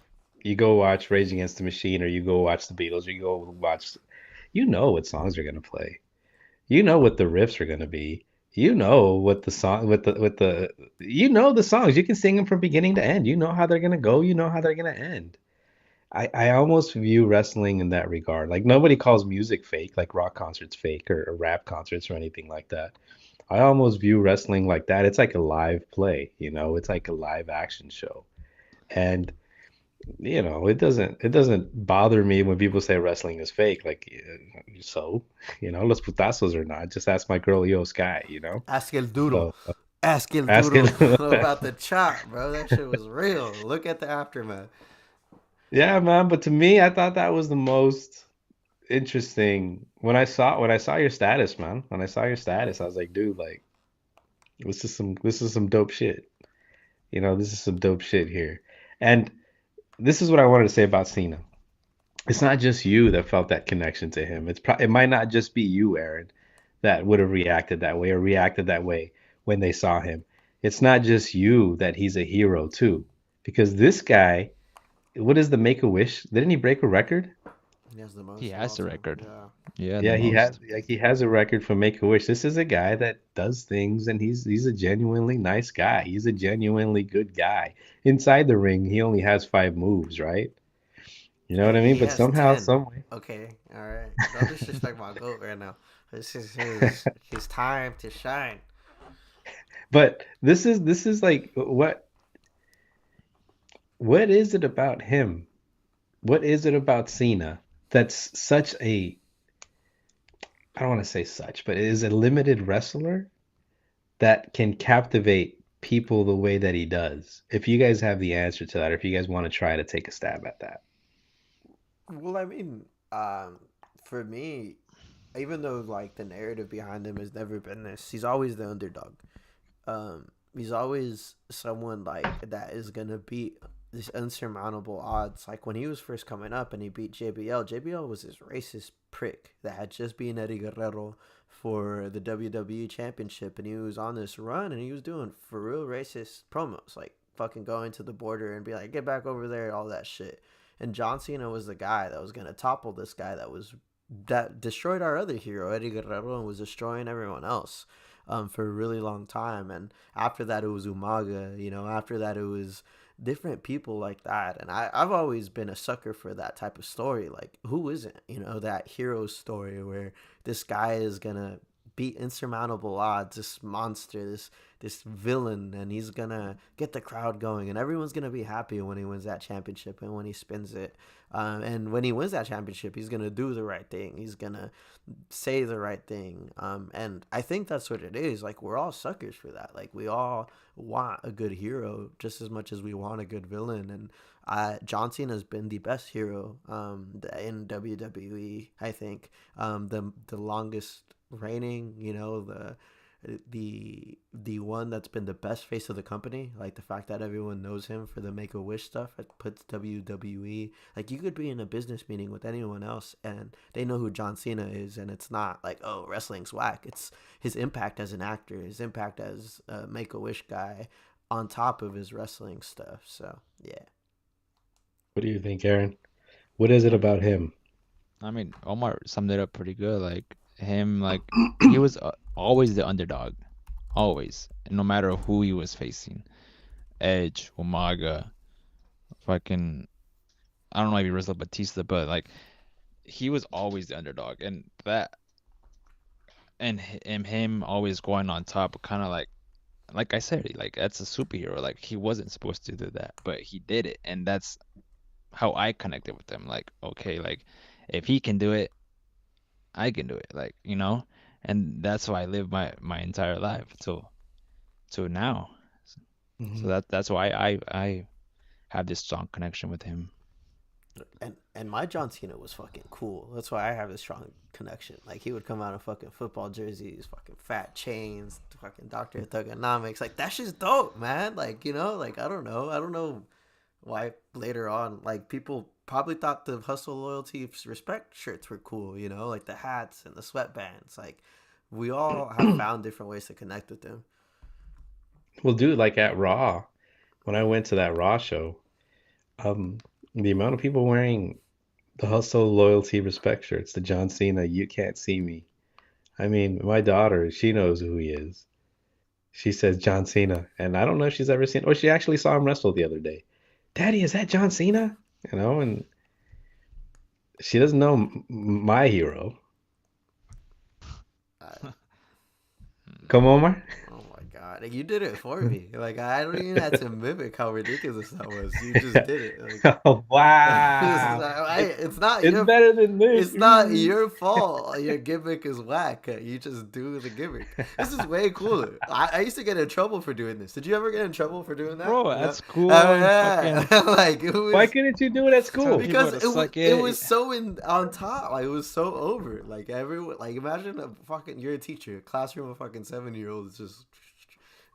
You go watch Rage Against the Machine, or you go watch the Beatles, or you go watch. You know what songs are gonna play. You know what the riffs are gonna be. you know what the song with the you know the songs. You can sing them from beginning to end. You know how they're gonna go. You know how they're gonna end. I almost view wrestling in that regard. Like nobody calls music fake, like rock concerts fake or rap concerts or anything like that. I almost view wrestling like that. It's like a live play, you know, it's like a live action show. And you know, it doesn't bother me when people say wrestling is fake. Like, so, you know, los putazos or not. Just ask my girl Io Sky, you know. Ask El Duro. So Ask El ask Duro it. about the chop, bro. That shit was real. Look at the aftermath. Yeah, man. But to me, I thought that was the most interesting when I saw your status, man. When I saw your status, I was like, dude, like this is some dope shit. You know, this is some dope shit here. And this is what I wanted to say about Cena. It's not just you that felt that connection to him. It might not just be you, Aaron, that would have reacted that way or reacted that way when they saw him. It's not just you that he's a hero too, because this guy, what is the Make a Wish? Didn't he break a record? He has the He most of has all the time. record. Yeah. Yeah, the Yeah, most. he has a record for Make a Wish. This is a guy that does things and he's a genuinely nice guy. He's a genuinely good guy. Inside the ring, he only has 5 moves, right? You know what I mean? He But has somehow, 10. some way. Okay. All right. Don't disrespect my goat right now. This is his time to shine. But this is like what is it about him? What is it about Cena that's such a I don't want to say such, but it is a limited wrestler that can captivate people the way that he does. If you guys have the answer to that, or if you guys want to try to take a stab at that. Well, I mean, for me, even though like the narrative behind him has never been this, he's always the underdog. He's always someone like that is gonna beat this unsurmountable odds. Like when he was first coming up and he beat JBL. JBL was this racist prick that had just beaten Eddie Guerrero for the WWE Championship, and he was on this run and he was doing for real racist promos, like fucking going to the border and be like, "Get back over there," all that shit. And John Cena was the guy that was gonna topple this guy that destroyed our other hero, Eddie Guerrero, and was destroying everyone else for a really long time. And after that, it was Umaga. You know, after that, it was different people like that. And I've always been a sucker for that type of story. Like, who isn't? You know, that hero story where this guy is gonna beat insurmountable odds, this monster, this villain, and he's gonna get the crowd going, and everyone's gonna be happy when he wins that championship and when he spins it. And when he wins that championship, he's gonna do the right thing. He's gonna say the right thing. And I think that's what it is. Like we're all suckers for that. Like we all want a good hero just as much as we want a good villain. And John Cena has been the best hero in WWE. I think the longest reigning. You know the one that's been the best face of the company, like the fact that everyone knows him for the Make a Wish stuff. It puts WWE, like you could be in a business meeting with anyone else and they know who John Cena is, and it's not like, oh, wrestling's whack. It's his impact as an actor, his impact as a Make a Wish guy, on top of his wrestling stuff. So yeah. What do you think, Aaron? What is it about him? I mean, Omar summed it up pretty good. Like him, like he was always the underdog, always, and no matter who he was facing. Edge, Umaga, fucking, I don't know if he wrestled Batista, but like he was always the underdog, and and him always going on top, kind of like I said, like that's a superhero. Like he wasn't supposed to do that, but he did it, and that's how I connected with him. Like, okay, like if he can do it, I can do it. Like, and that's why I live my entire life till now. So Mhm. that's why I have this strong connection with him. And my John Cena was fucking cool. That's why I have a strong connection. Like he would come out in fucking football jerseys, fucking fat chains, fucking Doctor Thugonomics. Like that's just dope, man. Like like I don't know why later on, like people probably thought the hustle, loyalty, respect shirts were cool. Like the hats and the sweatbands. Like we all have found different ways to connect with them. Well, dude, like at Raw, when I went to that Raw show, um, the amount of people wearing the Hustle, Loyalty, Respect shirts, the John Cena, You Can't See Me. I mean, my daughter, she knows who he is. She says John Cena, and I don't know if she's ever seen. Oh, she actually saw him wrestle the other day. Daddy, is that John Cena? And she doesn't know my hero. I, Come on, Omar. oh my god, like, you did it for me. Like I don't even have to mimic how ridiculous that was. You just did it. Like Oh, wow. it's not It's your better than this. it's not your fault. Your gimmick is whack. You just do the gimmick. This is way cooler. I used to get in trouble for doing this. Did you ever get in trouble for doing that? Bro, No? at school, Yeah. fucking Like it Why was couldn't you do it at telling school? people because to it was suck it it. was so on top. Like it was so over. Like everyone, like imagine a fucking you're a teacher, a classroom of fucking 7-year-olds just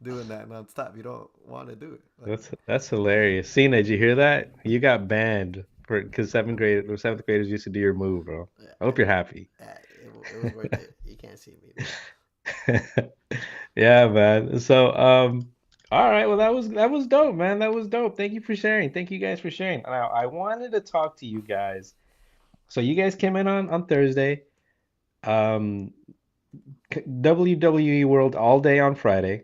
doing that nonstop. You don't want to do it. Like That's hilarious. Cena, did you hear that? You got banned for because seventh grade or seventh graders used to do your move, bro. I yeah, hope you're happy. it was worth it. You can't see me though. Yeah, man. So, all right. Well, that was dope, man. That was dope. Thank you for sharing. Thank you guys for sharing. Now, I wanted to talk to you guys. So, you guys came in on Thursday. Um, WWE World all day on Friday.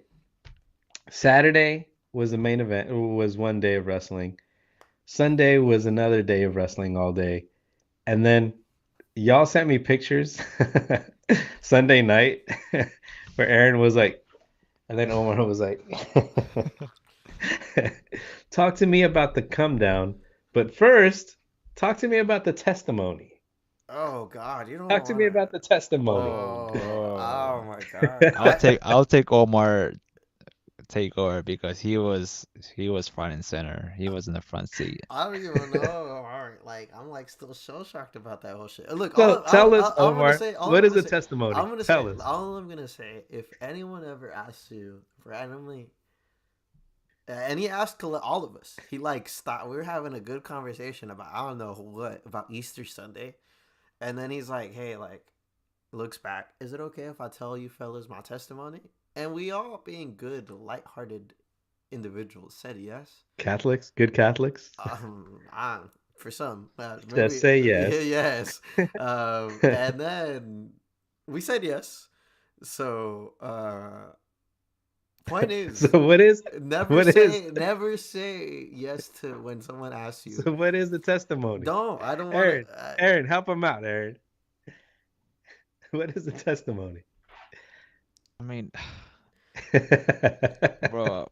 Saturday was the main event. Was one day of wrestling. Sunday was another day of wrestling all day. And then y'all sent me pictures Sunday night where Aaron was like, and then Omar was like, talk to me about the come down, but first, talk to me about the testimony. Oh God, you don't Talk to want me to. about the testimony. Oh, Oh bro. my God. I'll take Omar take over because he was front and center. He was in the front seat. I don't even know. Like I'm like still shell shocked about that whole shit. Look, So tell us, all I'm gonna Omar, say, what is a testimony? Tell us. all I'm gonna say, if anyone ever asks you randomly, and he asked all of us, he like stopped. We were having a good conversation about I don't know what about Easter Sunday, and then he's like, hey, like looks back, is it okay if I tell you fellas my testimony? And we all being good, lighthearted individuals said yes. Catholics, good Catholics, I, for some, just maybe say yeah, yes. yes. And then we said yes. So, point So is, never say yes to when someone asks you. so what is the testimony? Don't. I don't want to. Aaron, Aaron, help him out, Aaron. What is the testimony? I mean, bro.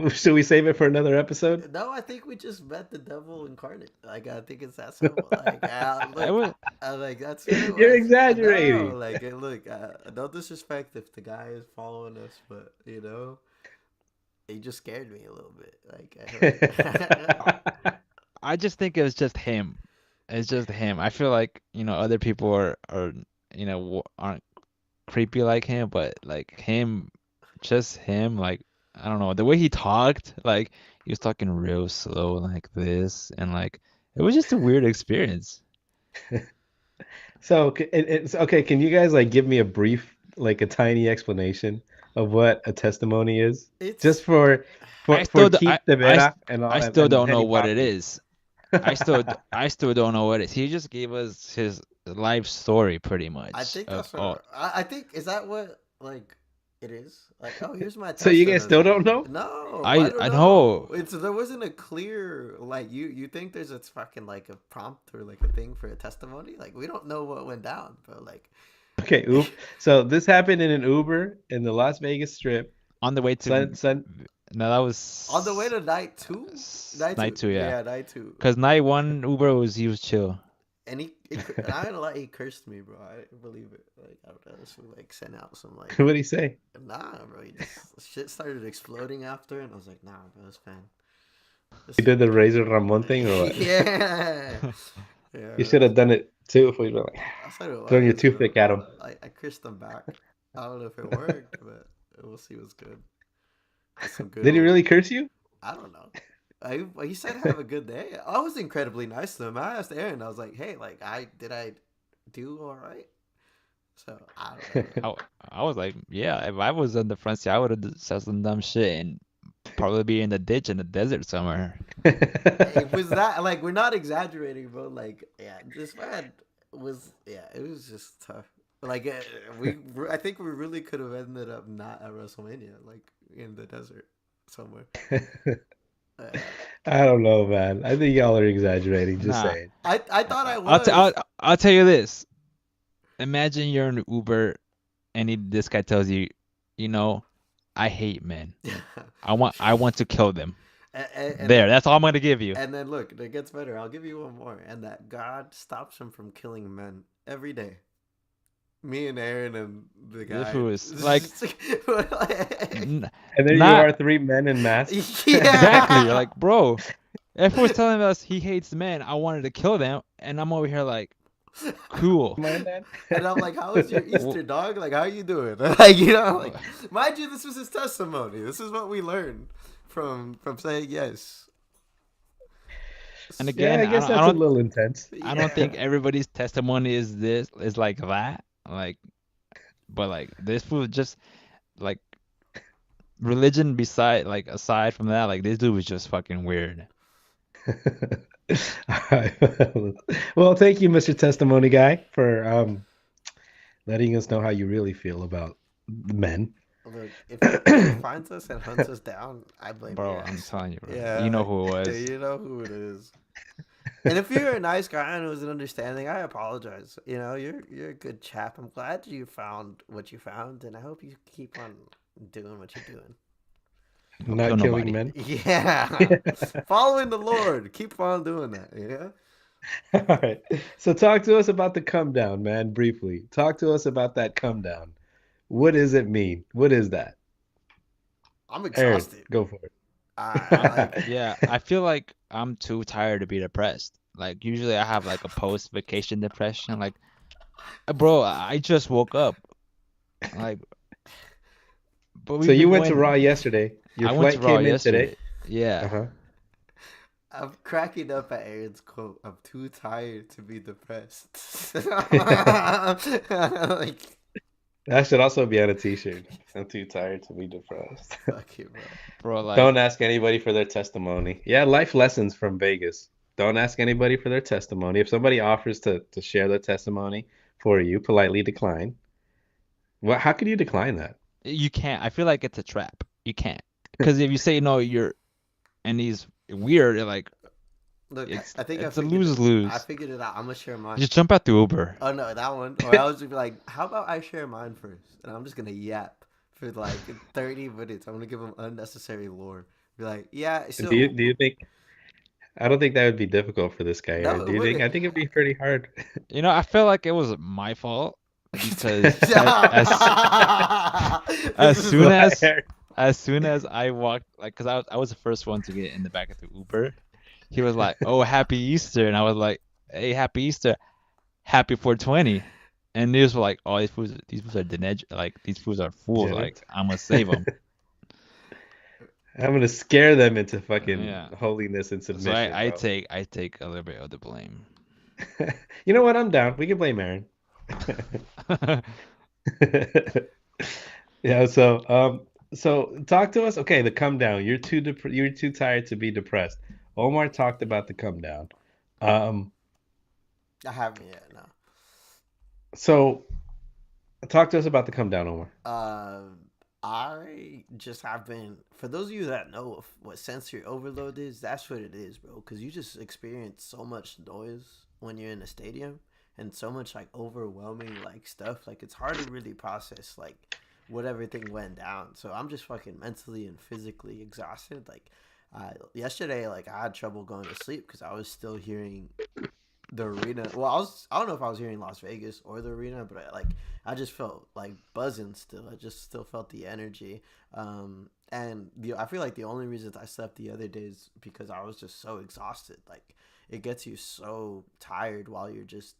Should we save it for another episode? No, I think we just met the devil incarnate. Like I think it's that simple. Like I look, was like that's what it You're was. No, exaggerating. like look, no disrespect if the guy is following us, but he just scared me a little bit. I just think it was just him. It's just him. I feel like, other people are aren't creepy like him, but like him, just him, like I don't know, the way he talked, like he was talking real slow like this, and like it was just a weird experience. So it's okay. Can you guys like give me a brief, like a tiny explanation of what a testimony is, just it's for I for still d- Keith De Vera and I all still and don't know Henny what it Papi? is. I still don't know what it is. He just gave us his life story pretty I much think of that's all. what I think is that what like it is like. Oh, here's my So you guys still testimony. don't know? No, I don't I know. know. It's there wasn't a clear like you think there's a fucking like a prompt or like a thing for a testimony. Like we don't know what went down, but like Okay, oop. So this happened in an Uber in the Las Vegas Strip. On the way to Sun. no, that on the way was to night night two, two, yeah. yeah, night two. Cause night one Uber he was chill. And I ain't gonna lie, he cursed me, bro. I didn't believe it. Like I would just like send out some like, What did he say? nah, bro. He just shit started exploding after, and I was like, nah, bro, it's fine. He This, did the Razor Ramon thing or what? yeah, yeah. You should have done it too if we were like That's what it throwing your was, toothpick bro. at him. I cursed him back. I don't know if it worked, but we'll see what's good. That's some good Did he old. really curse you? I don't know. He said have a good day. I was incredibly nice to him. I asked Aaron. I was like, hey, like I do all right. So I don't know. I, I was like, yeah, if I was in the front seat, I would have said some dumb shit and probably be in the ditch in the desert somewhere. It was that like we're not exaggerating, bro. Like yeah, this man. was yeah, it was just tough. Like I think we really could have ended up not at WrestleMania, like in the desert somewhere. Uh, I don't know, man. I think y'all are exaggerating. Just Nah, saying. I thought I I'll, t- I'll was. I'll tell you this. Imagine you're in Uber and this guy tells you, you know, I hate men. I want to kill them. And There, that's all I'm gonna give you. and then look, it gets better. I'll give you one more. And that God stops him from killing men every day. Me and Aaron and the This guy. fool is like And there you not are, three men in masks. exactly. You're Yeah. like, bro, if was telling us he hates men, I wanted to kill them, and I'm over here like, cool. Mind that? And I'm like, how was your Easter, dog? Like, how you doing? Like, like, mind you, this was his testimony. This is what we learned from saying yes. And Yeah, again, I guess that's a little intense. I don't think Yeah. everybody's testimony is like that. Like, but like this fool just like religion beside like aside from that, like this dude was just fucking weird. All right. Well, thank you, Mr. Testimony Guy, for letting us know how you really feel about men. Look, if he finds us and hunts us down, I blame Bro, your I'm ass. telling you, bro. You know Yeah, who it was. you know who it is. And if you're a nice guy and it was an understanding, I apologize. You're a good chap. I'm glad you found what you found, and I hope you keep on doing what you're doing. Don't kill Not killing nobody. men. Yeah, following the Lord. Keep on doing that. Yeah, All right. So talk to us about the come down, man, briefly. Talk to us about that come down. What does it mean? What is that? I'm Aaron, exhausted. go for I I'm like. it. yeah, I feel like I'm too tired to be depressed. Like usually I have like a post vacation depression. Like, bro, I just woke up. Like, but So we've you been went to going. Raw yesterday. Your I went to flight Raw came in today. yesterday. Yeah. Uh-huh. I'm cracking up at Aaron's quote. I'm too tired to be depressed. Like, That should also be on a t-shirt. I'm too tired to be depressed. fuck you, bro. Bro, like Don't ask anybody for their testimony. Yeah, life lessons from Vegas. Don't ask anybody for their testimony. If somebody offers to share their testimony for you, politely decline. Well, how could you decline that? you can't. I feel like it's a trap. You can't. Because if you say no, you're and he's weird, like Look, it's I think I it's a figured it. lose I lose. figured it out. I'm gonna share mine. Just jump out the Uber. Oh no, that one. Or I was just be like, how about I share mine first, and I'm just gonna yap for like 30 minutes. I'm gonna give him unnecessary lore. Be like, yeah, Do you so do you think I don't think that would be difficult for this guy, Aaron. no, Do it you think? wouldn't. I think it'd be pretty hard. I feel like it was my fault because This as is soon Why, as Aaron? as soon as I walked, like, cause I was the first one to get in the back of the Uber. He was like, "Oh, Happy Easter," and I was like, "Hey, Happy Easter, Happy 420." And these were like, "Oh, these fools are like these fools are fools. Degenerate. Like, I'm gonna save them." I'm gonna scare them into fucking Yeah. holiness and So submission, I bro. take a little bit of the blame. You know what? I'm down. We can blame Aaron. Yeah, so talk to us. Okay, the come down. You're too tired to be depressed. Omar talked about the come down. Um, I haven't yet. No. so talk to us about the come down, Omar. I just have been. For those of you that know what sensory overload is, that's what it is, bro. Because you just experience so much noise when you're in a stadium, and so much like overwhelming like stuff. Like it's hard to really process like what everything went down. So I'm just fucking mentally and physically exhausted. Like yesterday, like I had trouble going to sleep because I was still hearing the arena. Well, I don't know if I was hearing Las Vegas or the arena, but I just felt like buzzing still. I just still felt the energy. And I feel like the only reasons I slept the other days because I was just so exhausted. Like it gets you so tired while you're just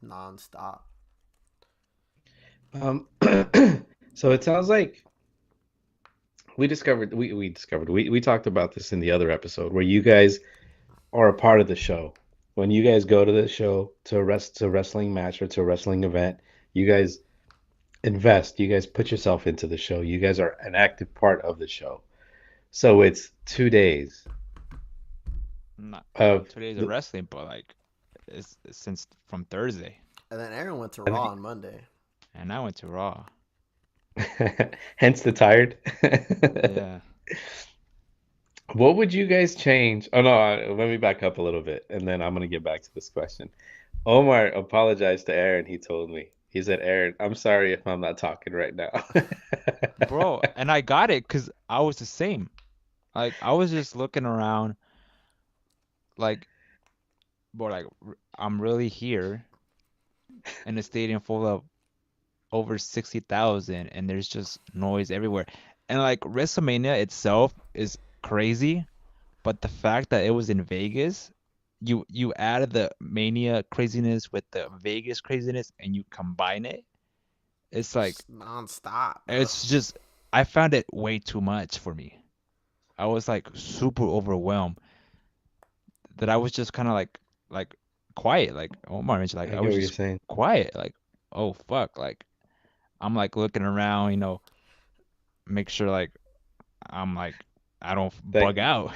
nonstop. Um, so it sounds like we talked about this in the other episode where you guys are a part of the show. When you guys go to the show to a wrestling match or to a wrestling event, you guys invest, you guys put yourself into the show. You guys are an active part of the show. So it's 2 days Not of 2 days of the, wrestling, but like it's since from Thursday. And then Aaron went to And Raw on Monday. and I went to Raw. hence the tired. Yeah. What would you guys change? Oh no, let me back up a little bit, and then I'm gonna get back to this question. Omar apologized to Aaron. He told me. He said, "Aaron, I'm sorry if I'm not talking right now." Bro, and I got it because I was the same. Like I was just looking around, like, bro, like I'm really here in a stadium full of over 60,000, and there's just noise everywhere. And like WrestleMania itself is crazy, but the fact that it was in Vegas, you added the Mania craziness with the Vegas craziness, and you combine it. It's like It's nonstop, bro. it's just I found it way too much for me. I was like super overwhelmed that I was just kind of like quiet, like Omar mentioned, like I I get was what you're just saying. quiet, like oh fuck, like I'm like looking around, make sure like I'm like I don't Like bug out.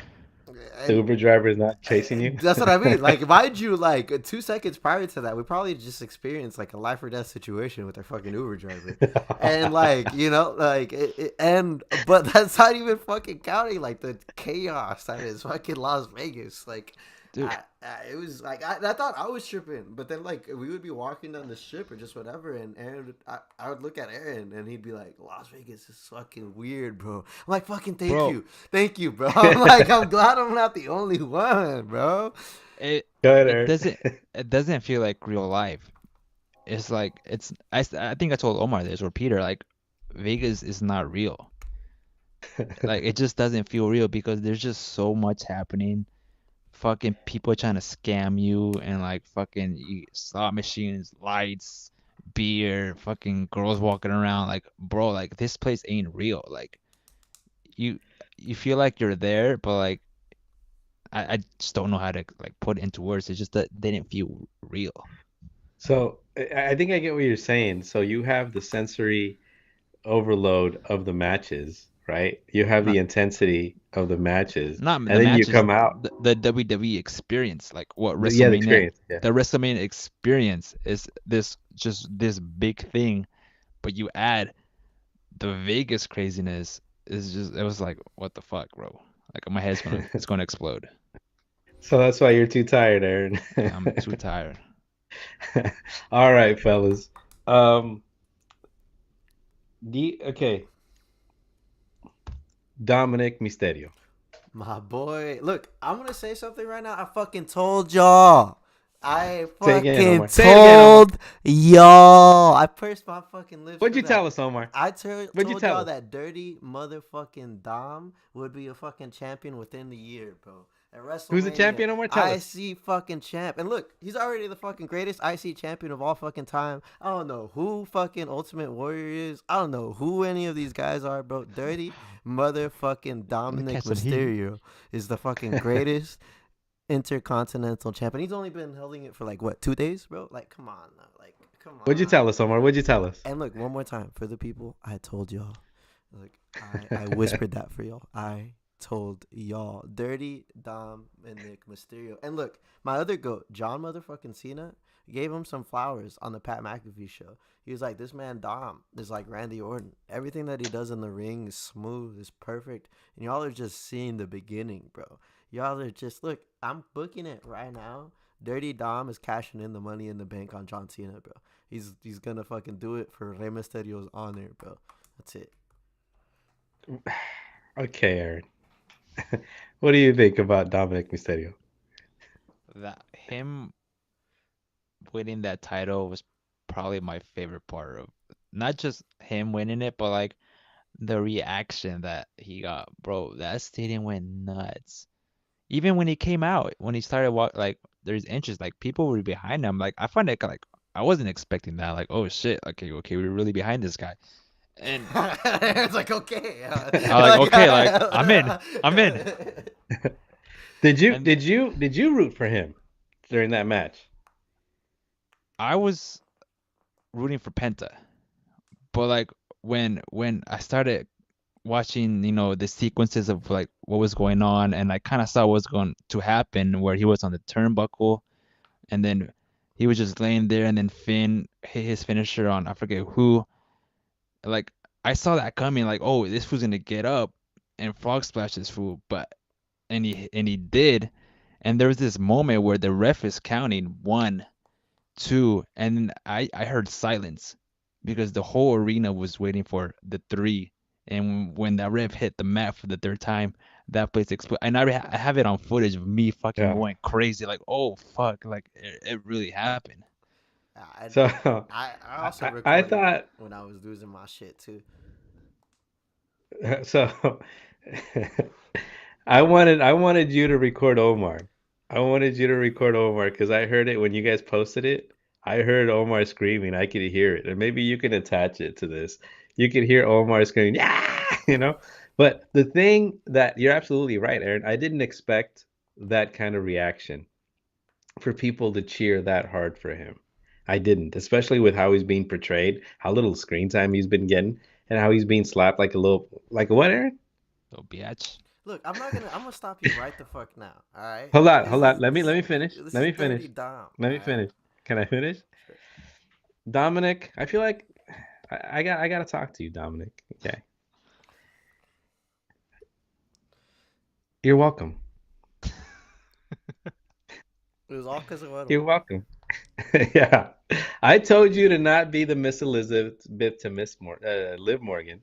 the And Uber driver is not chasing you. that's what I mean. Like, mind you, like 2 seconds prior to that, we probably just experienced like a life or death situation with our fucking Uber driver, and like like and but that's not even fucking counting like the chaos that is fucking Las Vegas. Like, Dude, it was like I thought I was tripping, but then like we would be walking down the strip or just whatever, and Aaron, I would look at Aaron, and he'd be like, "Las Vegas is fucking weird, bro." I'm like, "Fucking bro, thank you, bro." I'm like, I'm glad I'm not the only one, bro. it Go ahead, it Aaron. doesn't it doesn't feel like real life. It's like I think I told Omar this or Peter, like Vegas is not real. Like it just doesn't feel real because there's just so much happening. Fucking people trying to scam you and like fucking slot machines, lights, beer, fucking girls walking around. Like, bro, like this place ain't real. Like you you feel like you're there, but like I just don't know how to like put it into words. It's just that they didn't feel real. So I think I get what you're saying. So you have the sensory overload of the matches, right? You have the Not intensity of the matches, not and the then you matches, come out. the WWE experience, like what Yeah, the experience. Yeah. The WrestleMania experience is this big thing, but you add the Vegas craziness is just it was like what the fuck, bro? Like my head's gonna it's gonna explode. So that's why you're too tired, Aaron. I'm too tired. All right, fellas. Um, okay, Dominic Mysterio. My boy, look, I'm gonna say something right now. I fucking told y'all. I Say again, fucking Omar. Say it again, Omar. told y'all. I pursed my fucking lips What'd for you that. tell us, Omar? What'd you Told tell y'all us? that dirty motherfucking Dom would be a fucking champion within the year, bro. At Who's the WrestleMania, champion, Omar? Tell us. IC fucking champ. And look, he's already the fucking greatest IC champion of all fucking time. I don't know who fucking Ultimate Warrior is. I don't know who any of these guys are, bro. Dirty motherfucking I'm gonna Dominic catch some heat. Mysterio is the fucking greatest intercontinental champion. He's only been holding it for like what, 2 days, bro? Like, come on, now. Like, come What'd you on. tell us, Omar? What'd you tell us? And look, one more time for the people, I told y'all. Like, I whispered that for y'all. I told y'all. Dirty Dom and Nick Mysterio. And look, my other goat, John motherfucking Cena, gave him some flowers on the Pat McAfee show. He was like, this man Dom is like Randy Orton. Everything that he does in the ring is smooth, is perfect. And y'all are just seeing the beginning, bro. Y'all are just, look, I'm booking it right now. Dirty Dom is cashing in the money in the bank on John Cena, bro. He's gonna fucking do it for Rey Mysterio's honor, bro. That's it. Okay, Aaron. What do you think about Dominic Mysterio? That him winning that title was probably my favorite part of not just him winning it, but like the reaction that he got, bro. That stadium went nuts. Even when he came out, when he started like there's interest, like people were behind him. Like I find it like I wasn't expecting that. Like oh shit, okay, we're really behind this guy. And It's like okay, I like okay, like I'm in. Did you And did you did you root for him during that match? I was rooting for Penta, but like when I started watching, the sequences of like what was going on, and I kind of saw what was going to happen, where he was on the turnbuckle, and then He was just laying there, and then Finn hit his finisher on I forget who. Like I saw that coming. Like, oh, this fool's gonna get up and frog splash this fool, but and he did. And there was this moment where the ref is counting one, two, and then I heard silence because the whole arena was waiting for the three. And when that ref hit the mat for the third time, that place exploded. And I have it on footage of me fucking Yeah. going crazy, like, oh fuck, like it really happened. I So I also I recorded thought when I was losing my shit too. so I wanted you to record Omar. I wanted you to record Omar because I heard it when you guys posted it. I heard Omar screaming. I could hear it. And maybe you can attach it to this. You could hear Omar screaming, yeah, you know? But the thing that you're absolutely right, Aaron, I didn't expect that kind of reaction for people to cheer that hard for him. I didn't, especially with how he's being portrayed, how little screen time he's been getting, and how he's being slapped like a little, like what, Aaron? So biatch. Look, I'm gonna stop you right the fuck now. All right, Hold on, this hold on. is Let me this let is me finish. this Let is me dirty finish. Dom. Let All me right, finish. Can I finish? sure. Dominic, I feel like I gotta talk to you, Dominic. Okay. You're welcome. It was all because of You're Weddle. welcome. Yeah. I told you to not be the Miss Elizabeth to Liv Morgan.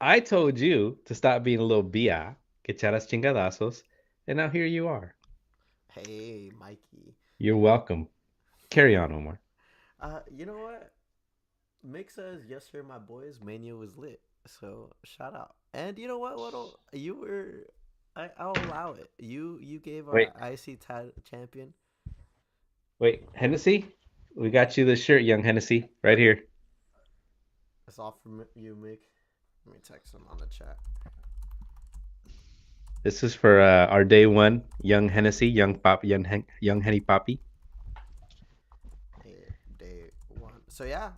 I told you to stop being a little bia, que charas chingadazos, and now here you are. Hey, Mikey. You're welcome. Carry on, Omar. You know what? Mick says yes, sir, my boys. Mania was lit. So shout out. And you know what, Weddle? You were. I'll allow it. You gave Wait, our IC champion. wait, Hennessy? We got you the shirt, young Hennessy, right here. It's all from you, Mick. Let me text him on the chat. This is for our day one, young Hennessy, young Henny Poppy. Here, day one. So yeah,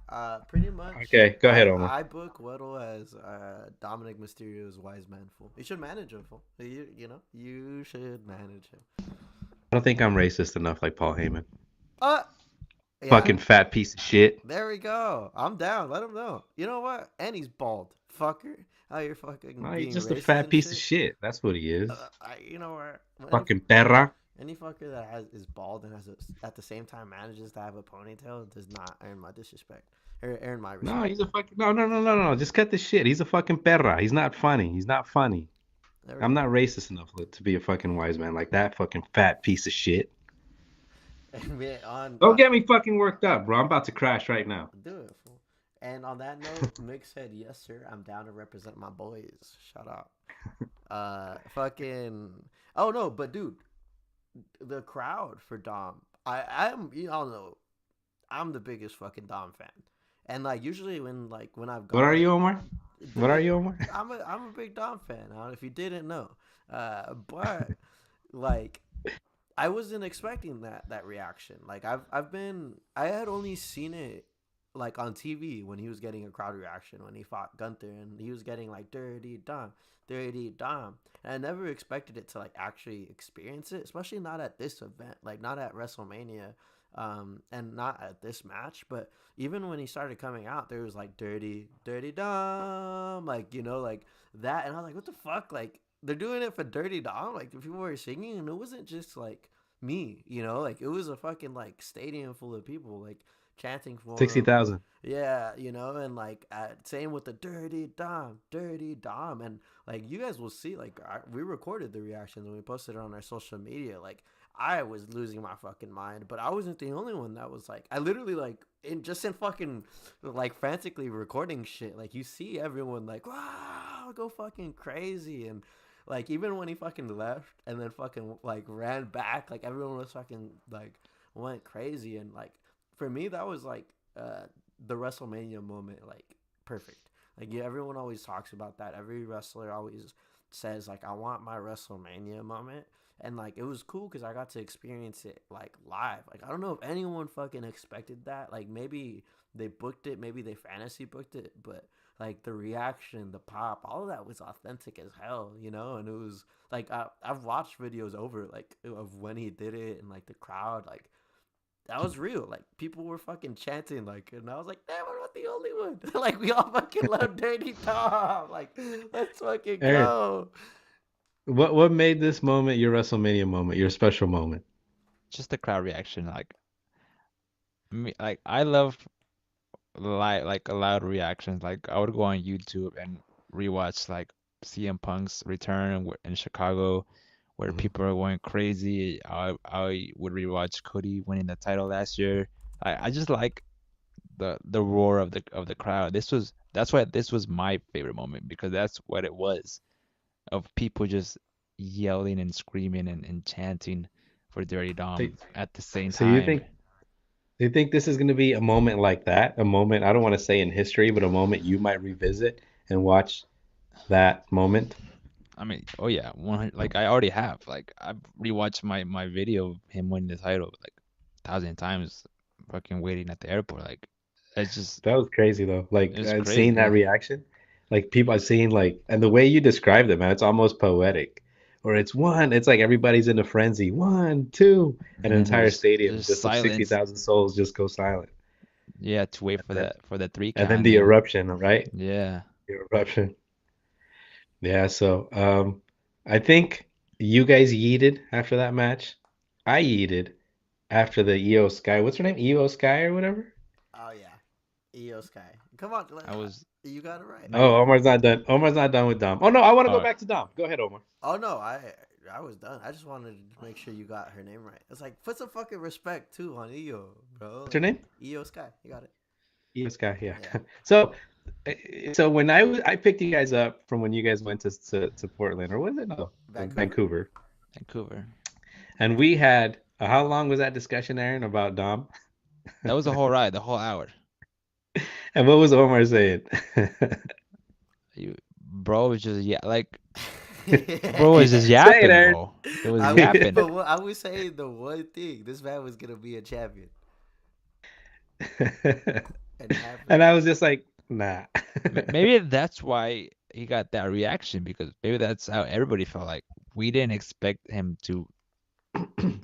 pretty much. Okay, go ahead, Omar. I book Weddle as Dominic Mysterio's wise man fool. You should manage him fool. You should manage him. I don't think I'm racist enough like Paul Heyman. Uh yeah. Fucking fat piece of shit. There we go. I'm down. Let him know. You know what? And he's bald, fucker. How you're fucking No, he's being just a racist fat and piece of shit. shit. That's what he is. You know what? Fucking perra. Any fucker that is bald and at the same time manages to have a ponytail does not earn my disrespect or earn my No, respect. he's a fucking no. Just cut the shit. He's a fucking perra. He's not funny. He's not funny. There we I'm not go. racist enough to be a fucking wise man like that fucking fat piece of shit. And we on Don't get me fucking worked up, bro. I'm about to crash right now. do it, fool. And on that note, Mick said, "Yes, sir. I'm down to represent my boys." Shout out. Fucking. Oh no, but dude, the crowd for Dom. I'm you all know I'm the biggest fucking Dom fan, and like usually when I've What are gone, you, Omar? the What are big you, Omar? I'm a big Dom fan. If you didn't know, but like I wasn't expecting that reaction. Like I had only seen it like on TV when he was getting a crowd reaction when he fought Gunther and he was getting like dirty Dom, dirty Dom. And I never expected it to like actually experience it, especially not at this event, like not at WrestleMania, and not at this match. But even when he started coming out, there was like dirty Dom, like like that, and I was like, what the fuck, like. They're doing it for Dirty Dom. Like the people were singing, and it wasn't just like me, like it was a fucking like stadium full of people like chanting for Sixty him. thousand. Yeah, and like same with the dirty Dom, and like you guys will see, like we recorded the reactions and we posted it on our social media. Like I was losing my fucking mind, but I wasn't the only one that was like, I literally like in fucking like frantically recording shit. Like you see everyone like wow, go fucking crazy, and like even when he fucking left and then fucking like ran back, like everyone was fucking like went crazy, and like for me that was like the WrestleMania moment, like perfect. Like yeah, everyone always talks about that. Every wrestler always says like I want my WrestleMania moment, and like it was cool because I got to experience it like live. Like I don't know if anyone fucking expected that. Like maybe they booked it, maybe they fantasy booked it, but like the reaction, the pop, all of that was authentic as hell, and it was like I've watched videos over like of when he did it and like the crowd, like that was real. Like people were fucking chanting, like, and I was like, damn, I'm not the only one. Like we all fucking love Dirty Tom. Like, let's fucking Aaron, go. what made this moment your WrestleMania moment, your special moment? Just the crowd reaction, like me, like I love like loud reactions. Like I would go on YouTube and rewatch like CM Punk's return in Chicago, where Mhm. people are going crazy. I would rewatch Cody winning the title last year. I just like the roar of the crowd. That's why this was my favorite moment because that's what it was of people just yelling and screaming and chanting for Dirty So, Dom at the same so you time. think do you think this is going to be a moment like that? A moment, I don't want to say in history, but a moment you might revisit and watch that moment? I mean, oh yeah, 100, like I already have. Like I've rewatched my video of him winning the title like 1,000 times, fucking waiting at the airport. Like it's just That was crazy though. Like it's seeing that crazy. reaction, like people are seeing like, and the way you described it, man, it's almost poetic. Or it's one, it's like everybody's in a frenzy. One, two, And and an then entire stadium there's just of silence. 60,000 souls just go silent. Yeah, to wait And then for the three and then count. the And eruption, right? yeah, The eruption. Yeah, so I think you guys yeeted after that match. I yeeted after the EO Sky. What's her name? EO Sky or whatever? Oh yeah, EO Sky. Come on, I was you got it right. no. Oh, Omar's not done. Omar's not done with Dom. Oh no, I want to go Oh, back to Dom. Go ahead, Omar. Oh no, I was done. I just wanted to make sure you got her name right. It's like put some fucking respect too on EO, bro. What's her Like name? EO Sky, you got it. EO Sky, yeah. Yeah, So so when I picked you guys up from when you guys went to Portland, or was it no, Vancouver. Vancouver, Vancouver. and we had how long was that discussion, Aaron, about Dom? That was the whole ride, the whole hour. And what was Omar saying? Bro was just yeah, like bro was just Say it, yapping, Aaron. bro. It was yapping. But what, I was saying the one thing: this man was gonna be a champion, and it And happened. I was just like, nah. Maybe that's why he got that reaction because maybe that's how everybody felt like we didn't expect him to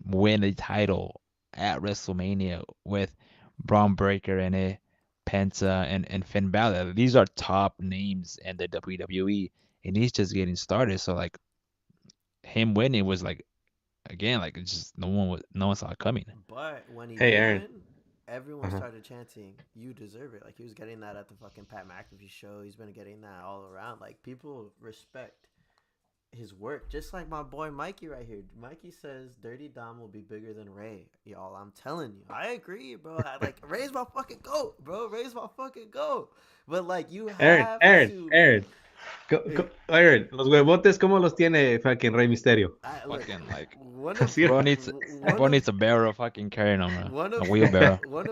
win the title at WrestleMania with Braun Breaker in it, Penta and Finn Balor. These are top names in the WWE, and he's just getting started. So like him winning was like again like it's just no one saw it coming. But when he Hey, did Aaron. win, everyone Uh-huh. started chanting, "You deserve it!" Like he was getting that at the fucking Pat McAfee show. He's been getting that all around. Like people respect his work, just like my boy Mikey right here. Mikey says Dirty Dom will be bigger than Ray. Y'all, I'm telling you, I agree, bro. Like Ray's my fucking goat, bro. Ray's my fucking goat. But like you Aaron, have Aaron, to. Aaron. eh, Aaron, los huevotes, ¿cómo los tiene fucking Rey Misterio? I look Fucking like one of ¿Sí o no? one bro of needs a barrel fucking carrying him one a of wheelbarrow. one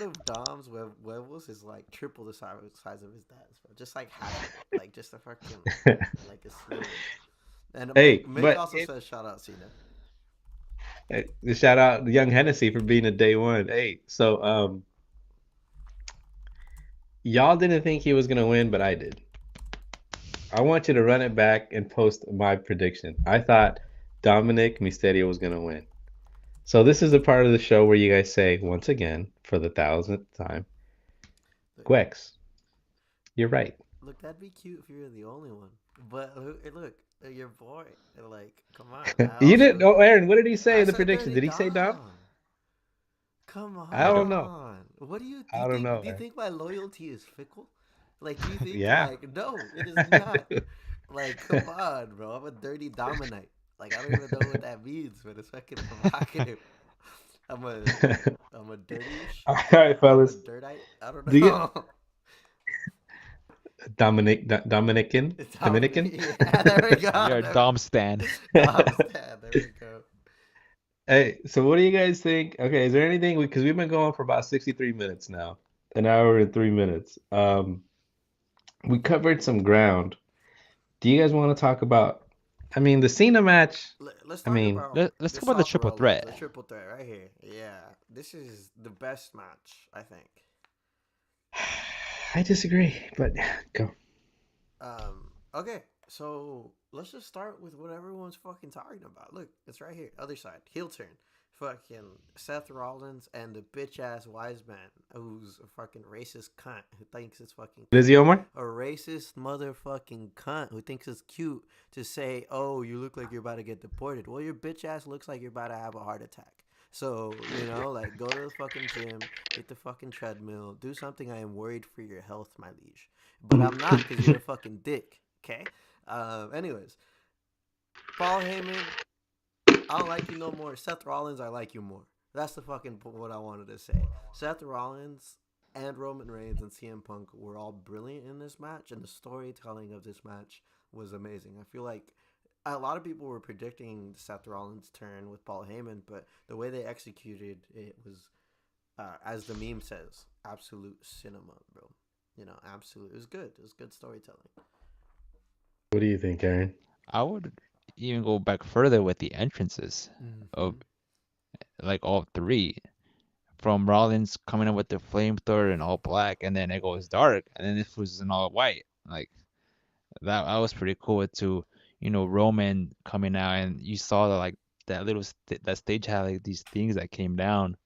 of Dom's huevos is like triple the size of his dad's, bro. Just like half of it, like just a fucking like a sliver. And Hey, Mick but also says shout out Cena. shout out Young Hennessy for being a day one. Hey, so y'all didn't think he was gonna win, but I did. I want you to run it back and post my prediction. I thought Dominic Mysterio was gonna win. So this is a part of the show where you guys say once again for the thousandth time, Look, Gwex, you're right. look, that'd be cute if you were the only one. But look, your boy, like, come on. You didn't. Oh, Aaron, what did he say I in the said prediction? Dirty Did he say Dom? Dom. Come I I don't. don't know. on. What do you I don't think? know, Do you man. think my loyalty is fickle? Like, do you think Yeah. like no, it is not. Like, come on, bro. I'm a dirty dominite. Like, I don't even know what that means, but it's fucking provocative. I'm a I'm a dirtyish. All right, I'm a fellas. dirtite. I Do don't you know. Dominican? It's Dominican? yeah, there we go. You're a There we Dom go. stan. Dom stand. There we go. Hey, so what do you guys think? Okay, is there anything because we've been going for about 63 minutes now, an hour and 3 minutes. We covered some ground. Do you guys want to talk about, I mean, the Cena match? Let's I talk mean, about Let's talk this about the Soccer triple Rollers, threat. the triple threat right here. Yeah, this is the best match, I think. I disagree, but go. Okay, so let's just start with what everyone's fucking talking about. Look, it's right here. Other side, heel turn. fucking Seth Rollins and the bitch ass wise man who's a fucking racist cunt who thinks it's fucking Is he cute. Omar? A racist motherfucking cunt who thinks it's cute to say, "Oh, you look like you're about to get deported." Well, your bitch ass looks like you're about to have a heart attack. So, like go to the fucking gym, hit the fucking treadmill, do something. I am worried for your health, my liege. But I'm not because you're a fucking dick. Okay? Anyways, Paul Heyman, I don't like you no more. Seth Rollins, I like you more. That's the fucking what I wanted to say. Seth Rollins and Roman Reigns and CM Punk were all brilliant in this match, and the storytelling of this match was amazing. I feel like a lot of people were predicting Seth Rollins' turn with Paul Heyman, but the way they executed it was, as the meme says, absolute cinema, bro. Absolute. It was good. It was good storytelling. What do you think, Aaron? I would even go back further with the entrances of Mm-hmm. like all three. From Rollins coming up with the flamethrower in all black, and then it goes dark, and then this was in all white. Like that was pretty cool to, Roman coming out, and you saw that little that stage had like these things that came down,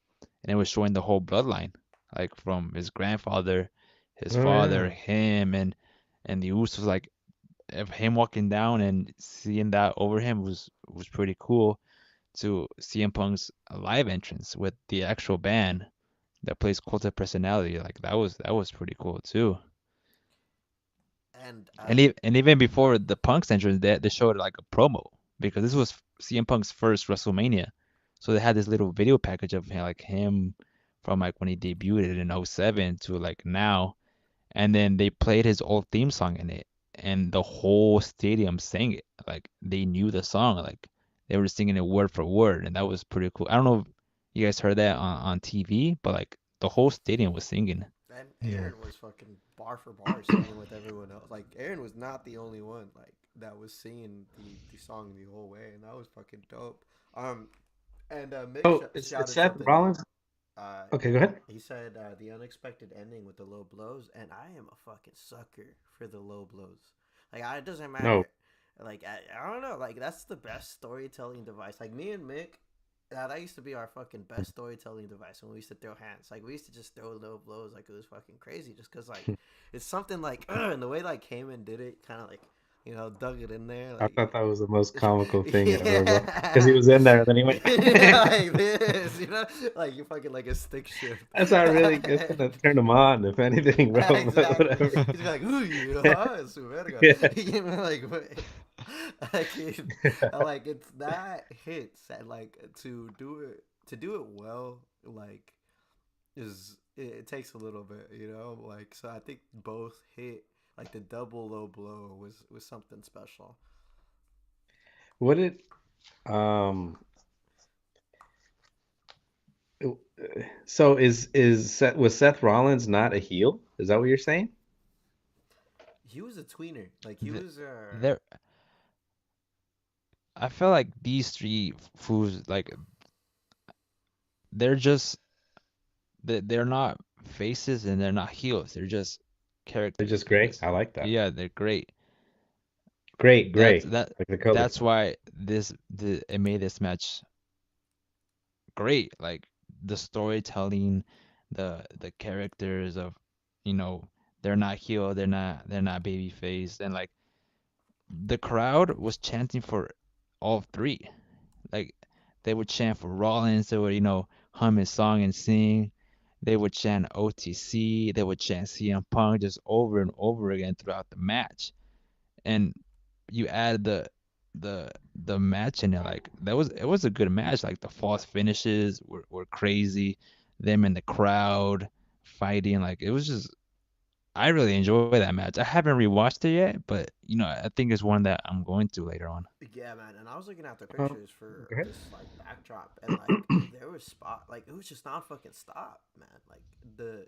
and it was showing the whole bloodline, like from his grandfather, his Oh father, yeah. him, and the Usos. Like of him walking down and seeing that over him was pretty cool to CM Punk's live entrance with the actual band that plays Cult of Personality. Like that was pretty cool too. And And even before the Punk's entrance, they showed like a promo because this was CM Punk's first WrestleMania. So they had this little video package of like him from like when he debuted in '07 to like now, and then they played his old theme song in it, and the whole stadium sang it. Like they knew the song, like they were singing it word for word, and that was pretty cool. I don't know if you guys heard that on TV, but like the whole stadium was singing. And Yeah. Aaron was fucking bar for bar singing with everyone else. Like Aaron was not the only one like that was singing the song the whole way, and that was fucking dope. Um, and Mick Oh, it's shouted Seth something out. Rollins. Uh, Okay, go ahead. he said the unexpected ending with the low blows, and I am a fucking sucker for the low blows. Like it doesn't No. matter. Like I don't know. Like that's the best storytelling device. Like me and Mick, that used to be our fucking best storytelling device when we used to throw hands. Like we used to just throw low blows like it was fucking crazy, just cause like it's something like and the way like Heyman did it, kind of like dug it in there, I like thought that was the most comical thing ever, bro. Because he yeah, was in there, and then he went. like this, like you fucking like a stick shift. That's not really. It's gonna turn him on, if anything, bro. But Exactly. whatever. He's like, "Uy, ah, su verga." Yeah. Like, like it's that hits and like to do it well, like it takes a little bit, like so I think both hit like the double low blow was something special. What did um so was Seth Rollins not a heel? Is that what you're saying? He was a tweener, like he was There, I feel like these three fools, like they're just they're not faces and they're not heels. They're just They're characters. just They're gray. just I like that. yeah, they're great. Great, That's gray, that like the color. that's why it made this match great. Like the storytelling, the characters of, you know, they're not heel, they're not baby face, and like the crowd was chanting for all three. Like they would chant for Rollins, they would, hum his song and sing. They would chant OTC, they would chant CM Punk just over and over again throughout the match. And you add the the match in it, like it was a good match. Like the false finishes were crazy. Them in the crowd fighting, like it was just I really enjoy that match. I haven't rewatched it yet, but I think it's one that I'm going to later on. Yeah, man. And I was looking at the Um, pictures for go ahead. this like backdrop, and like there was spot, like it was just not fucking stop, man. Like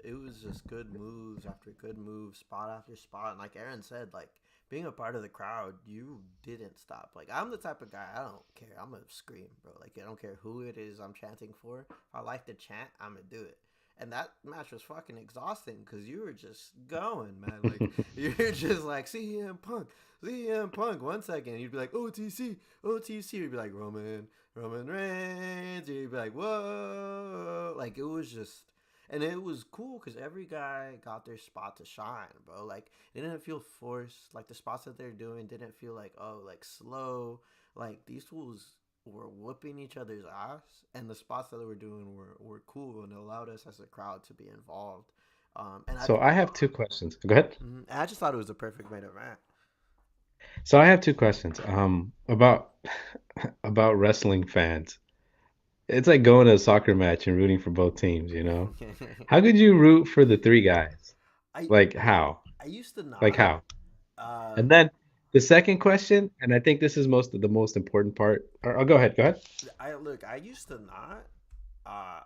it was just good moves after good moves, spot after spot. And like Aaron said, like being a part of the crowd, you didn't stop. Like I'm the type of guy, I don't care. I'm gonna scream, bro. Like I don't care who it is I'm chanting for. If I like to chant, I'm gonna do it. And that match was fucking exhausting because you were just going, man. Like you're just like CM Punk, CM Punk. 1 second, you'd be like OTC, OTC. You'd be like Roman, Roman Reigns. You'd be like, whoa. Like, it was just. And it was cool because every guy got their spot to shine, bro. Like, it didn't feel forced. Like, the spots that they're doing didn't feel like, oh, like slow. Like, these fools were whooping each other's ass. And the spots that they were doing were cool and allowed us as a crowd to be involved. And I So I have two questions. Go ahead. and I just thought it was a perfect main event. So I have two questions. About about wrestling fans. It's like going to a soccer match and rooting for both teams, you know? How could you root for the three guys? I Like how? I used to Like not. how? Uh, And then the second question, and I think this is the most important part. Or, oh, go ahead, go ahead. I look. I used to not.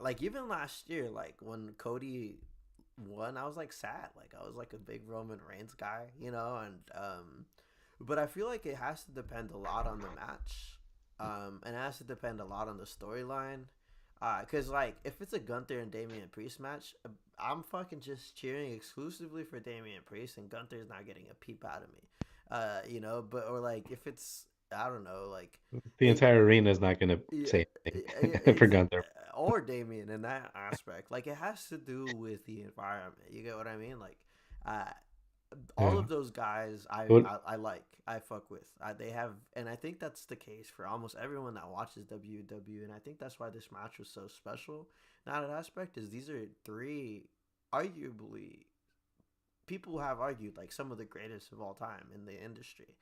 Like even last year, like when Cody won, I was like sad. Like I was like a big Roman Reigns guy, you know. And but I feel like it has to depend a lot on the match, and it has to depend a lot on the storyline. Cause like if it's a Gunther and Damian Priest match, I'm fucking just cheering exclusively for Damian Priest, and Gunther's not getting a peep out of me. You know, but or like if it's I don't know, like The it, entire arena is not gonna yeah, say anything for it's Gunther. or Damien in that aspect. Like it has to do with the environment. You get what I mean? Like, uh, all Yeah. of those guys, What I like, I fuck with. They have, and I think that's the case for almost everyone that watches WW. And I think that's why this match was so special. Now that aspect is these are three, arguably, people have argued like some of the greatest of all time in the industry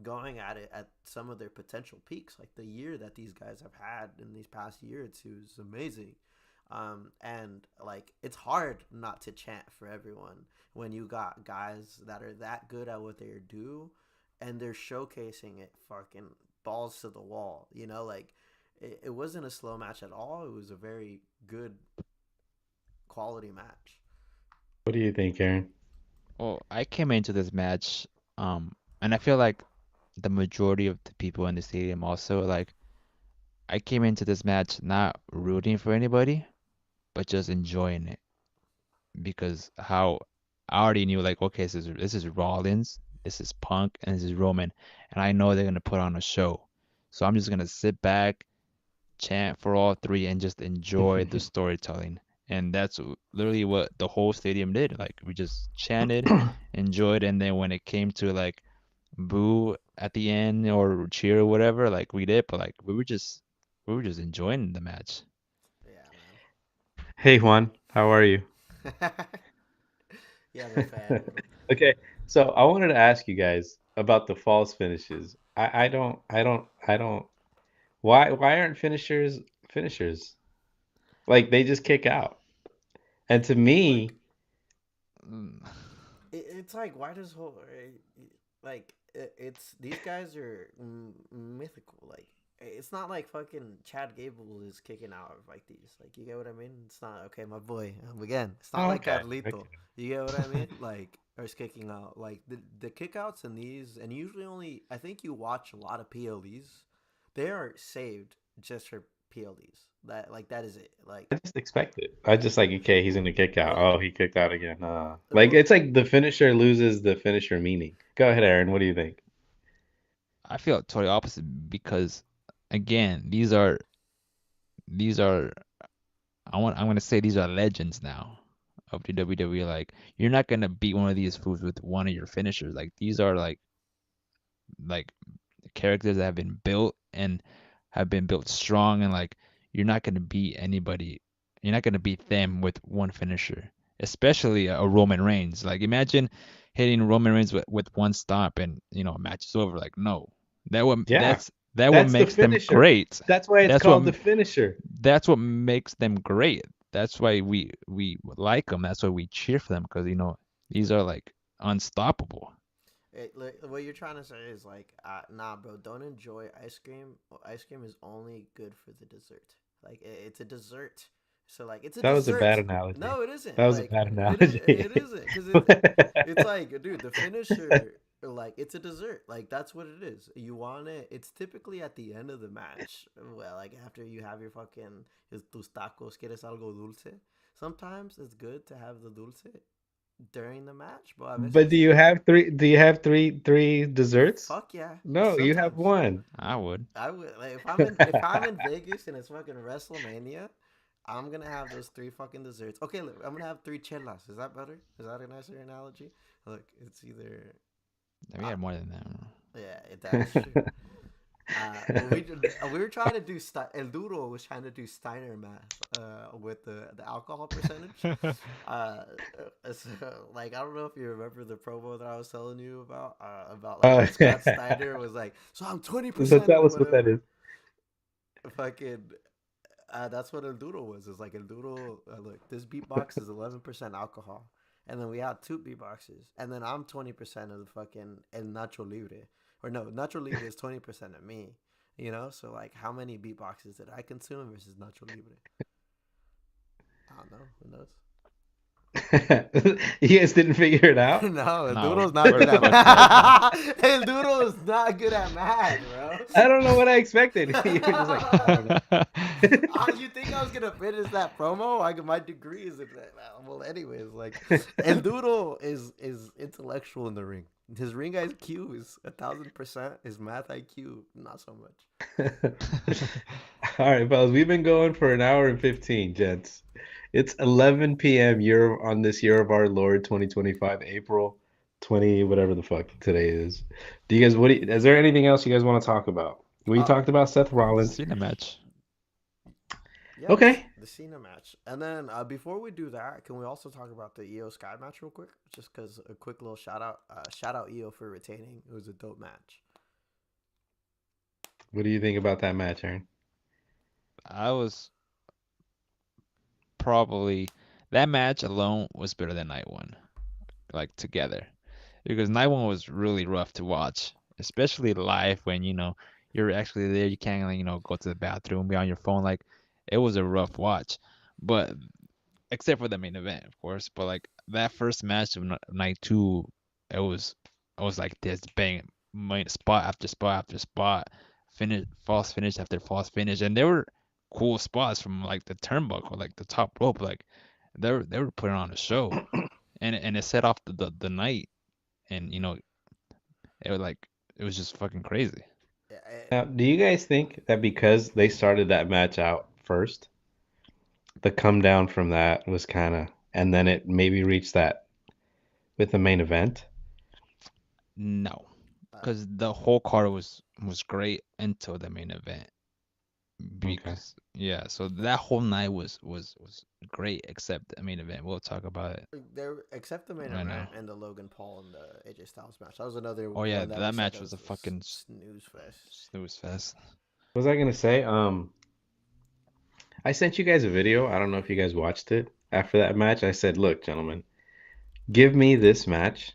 going at it at some of their potential peaks. Like the year that these guys have had in these past year or two is amazing. And like it's hard not to chant for everyone when you got guys that are that good at what they do and they're showcasing it fucking balls to the wall. You know, like it wasn't a slow match at all. It was a very good quality match. what do you think, Aaron? Well, I came into this match, and I feel like the majority of the people in the stadium also like I came into this match not rooting for anybody, but just enjoying it because how I already knew like okay, this is Rollins, this is Punk, and this is Roman, and I know they're gonna put on a show. So I'm just gonna sit back, chant for all three, and just enjoy the storytelling. And that's literally what the whole stadium did. Like we just chanted, enjoyed, and then when it came to like boo at the end or cheer or whatever, like we did, but like we were just enjoying the match. Yeah, Hey Juan, how are you? man. Yeah, I'm a fan. Okay, so I wanted to ask you guys about the false finishes. I don't. Why aren't finishers? Like they just kick out. And to Look, me, Mm. it's like why does whole like it's these guys are mythical. Like it's not like fucking Chad Gable is kicking out of like these. Like you get what I mean? It's not okay, my boy. Again, it's not oh, like okay, Carlito. okay. You get what I mean? Like or is kicking out like the kickouts in these, and usually only I think you watch a lot of PLEs. They are saved just for PLEs. That like that is it. Like I just expect it. I just like, okay, he's gonna kick out. look, Oh, he kicked out again. Like what it's like the finisher loses the finisher meaning. Go ahead, Aaron. What do you think? I feel totally opposite because again, these are I'm gonna say these are legends now of the WWE. Like you're not gonna beat one of these fools with one of your finishers. Like these are like characters that have been built and have been built strong and like you're not gonna beat anybody. You're not gonna beat them with one finisher, especially a Roman Reigns. Like imagine hitting Roman Reigns with one stomp and match is over. Like no, that what Yeah, that what that's the makes them finisher. great. That's why it's That's what called the finisher. that's what makes them great. That's why we like them. That's why we cheer for them because these are like unstoppable. Like, what you're trying to say is like, nah, bro, don't enjoy ice cream. Ice cream is only good for the dessert. Like, it's a dessert. So like, it's a That was a bad dessert. analogy. No, it isn't. That was a Like, bad it is. analogy. It isn't because it's like, dude, the finisher. Like, it's a dessert. Like, that's what it is. You want it. It's typically at the end of the match. Well, like after you have your fucking tus tacos, quieres algo dulce. Sometimes it's good to have the dulce during the match, but a But do veces you have three? Do you have three desserts? fuck yeah, No, you have sometimes. one. I would. I would like if I'm in Vegas and it's fucking WrestleMania, I'm gonna have those three fucking desserts. Okay, look, I'm gonna have three chelas. Is that better? Is that a nicer analogy? Look, it's either We uh, had more than that. yeah, that is true. We were trying to do El Duro was trying to do Steiner math with the alcohol percentage. Uh, so, like I don't know if you remember the promo that I was telling you about like Oh, when Scott Steiner was like, so I'm twenty so percent tell or us what that whatever. is. Fucking that's what El Duro was. It's like El Duro. Look, this beatbox is 11% alcohol, and then we had two beatboxes, and then I'm 20% of the fucking El Nacho Libre, or no, Nacho Libre is 20% of me. You know, so like, how many beatboxes did I consume versus Nacho Libre? I don't know. Who knows? You guys didn't figure it out? No, El No, Duro's not we're good at fucked right now. math. El Duro is not good at math, bro. I don't know what I expected. You were just like, I don't know. You think I was gonna finish that promo? My degree is in that. Well, anyways, like El Duro is intellectual in the ring. His ring IQ is 1,000%. His math IQ, not so much. All right, fellas, we've been going for an hour and 15, gents. It's 11 p.m. year on this year of our Lord 2025, April 20, whatever the fuck today is. Do you guys, is there anything else you guys want to talk about? We Uh, talked about Seth Rollins. Seen a match. yeah, Okay. the Cena match, and then before we do that, can we also talk about the Io Sky match real quick? Just because a quick little shout out Io for retaining. It was a dope match. What do you think about that match, Aaron? I was probably that match alone was better than night one, like together, because night one was really rough to watch, especially live when you're actually there. You can't like, go to the bathroom, be on your phone. Like it was a rough watch, but except for the main event, of course. But like that first match of night two, it was like this bang, spot after spot after spot, finish false finish after false finish, and there were cool spots from like the turnbuckle, like the top rope, like they were putting on a show, and it set off the night, and it was like it was just fucking crazy. Yeah, Now, do you guys think that because they started that match out first, the come down from that was kind of, and then it maybe reached that with the main event? No, uh, because the whole card was great until the main event. Okay. Because yeah, so that whole night was great except the main event. We'll talk about it there except the main right event now. and the Logan Paul and the AJ Styles match. That was another Oh yeah, one that we that said match that was a was fucking snooze fest. snooze fest. What was I gonna say? I sent you guys a video. I don't know if you guys watched it. After that match, I said, "Look, gentlemen, give me this match,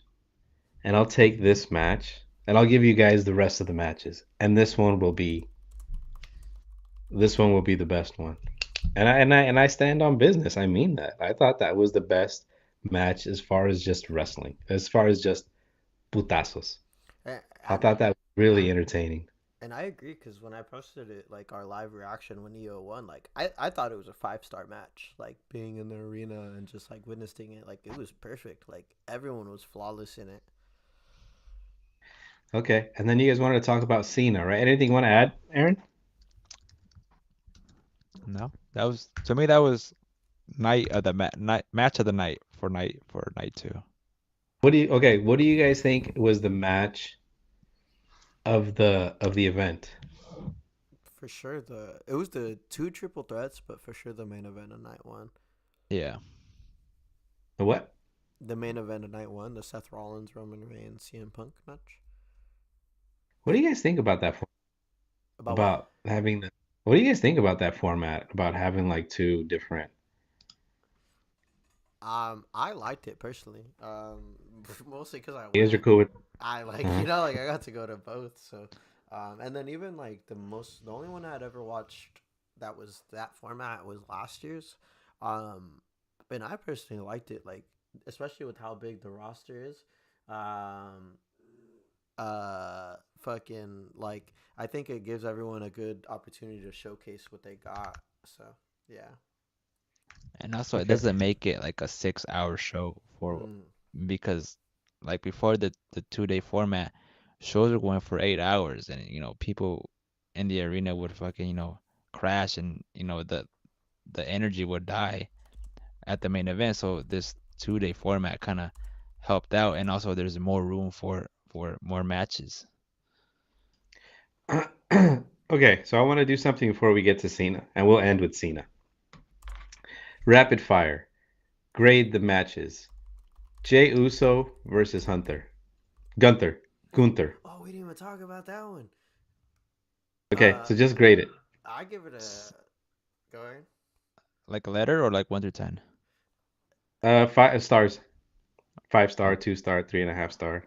and I'll take this match, and I'll give you guys the rest of the matches, and this one will be the best one." And I stand on business. I mean that. I thought that was the best match as far as just wrestling, as far as just putazos. And, I and thought that was really entertaining. And I agree because when I posted it, like our live reaction when EO won, like I thought it was a 5-star match. Like being in the arena and just like witnessing it, like it was perfect. Like everyone was flawless in it. Okay, and then you guys wanted to talk about Cena, right? Anything you want to add, Aaron? No, that was to me that was night of the night match of the night for night two. What do you guys think was the match of the event? For sure, it was the two triple threats, but for sure the main event of night one. Yeah, The what? The main event of night one, the Seth Rollins, Roman Reigns, CM Punk match. What do you guys think about that? About what? About having the What do you guys think about that format? About having like two different. I liked it personally. Mostly because I You guys are went. cool with. I like Uh-huh. like I got to go to both. So, and then even like the only one I'd ever watched that was that format was last year's. Um, and I personally liked it. Like especially with how big the roster is. Um, fucking like I think it gives everyone a good opportunity to showcase what they got. So yeah. and also it Okay. doesn't make it like a 6 hour show for Mm. because like before the 2-day format, shows were going for 8 hours, and people in the arena would fucking crash, and the energy would die at the main event. So this 2-day format kind of helped out, and also there's more room for more matches. Okay, so I want to do something before we get to Cena, and we'll end with Cena. Rapid fire. Grade the matches. Jay Uso versus Hunter. Gunther. Gunther. Oh, we didn't even talk about that one. Okay, Uh, so just grade it. I give it a. S- Go ahead. Like a letter or like 1 through 10? 5 stars. 5 star, Oh, 2 star, 3.5 star.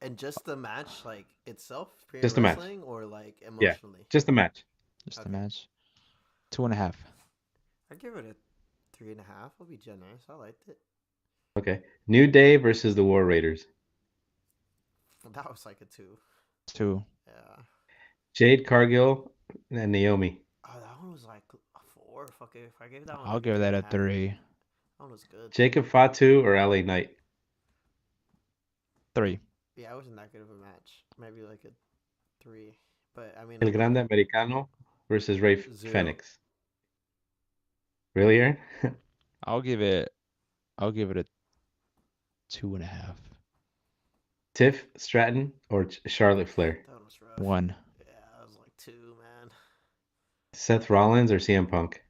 And just the match like itself, period Just a match. wrestling, or like Yeah, emotionally. just a match. just a Okay, match. 2.5. I give it a 3.5. I'll be generous. I liked it. Okay. New Day versus the War Raiders. That was like a 2. 2. Yeah. Jade Cargill and Naomi. Oh, that one was like a 4. Fuck it. If I gave that one I'll like a give three that and a a half, 3. that one was good. Jacob Fatu or LA Knight. 3. Yeah, it wasn't that good of a match. Maybe like a 3. But I mean, El like Grande Americano versus Ray 0. Fenix. Really, Aaron? I'll give it I'll give it a 2.5. Tiff Stratton or Charlotte Flair? That one was rough. 1. Yeah, that was like 2, man. Seth Rollins or CM Punk?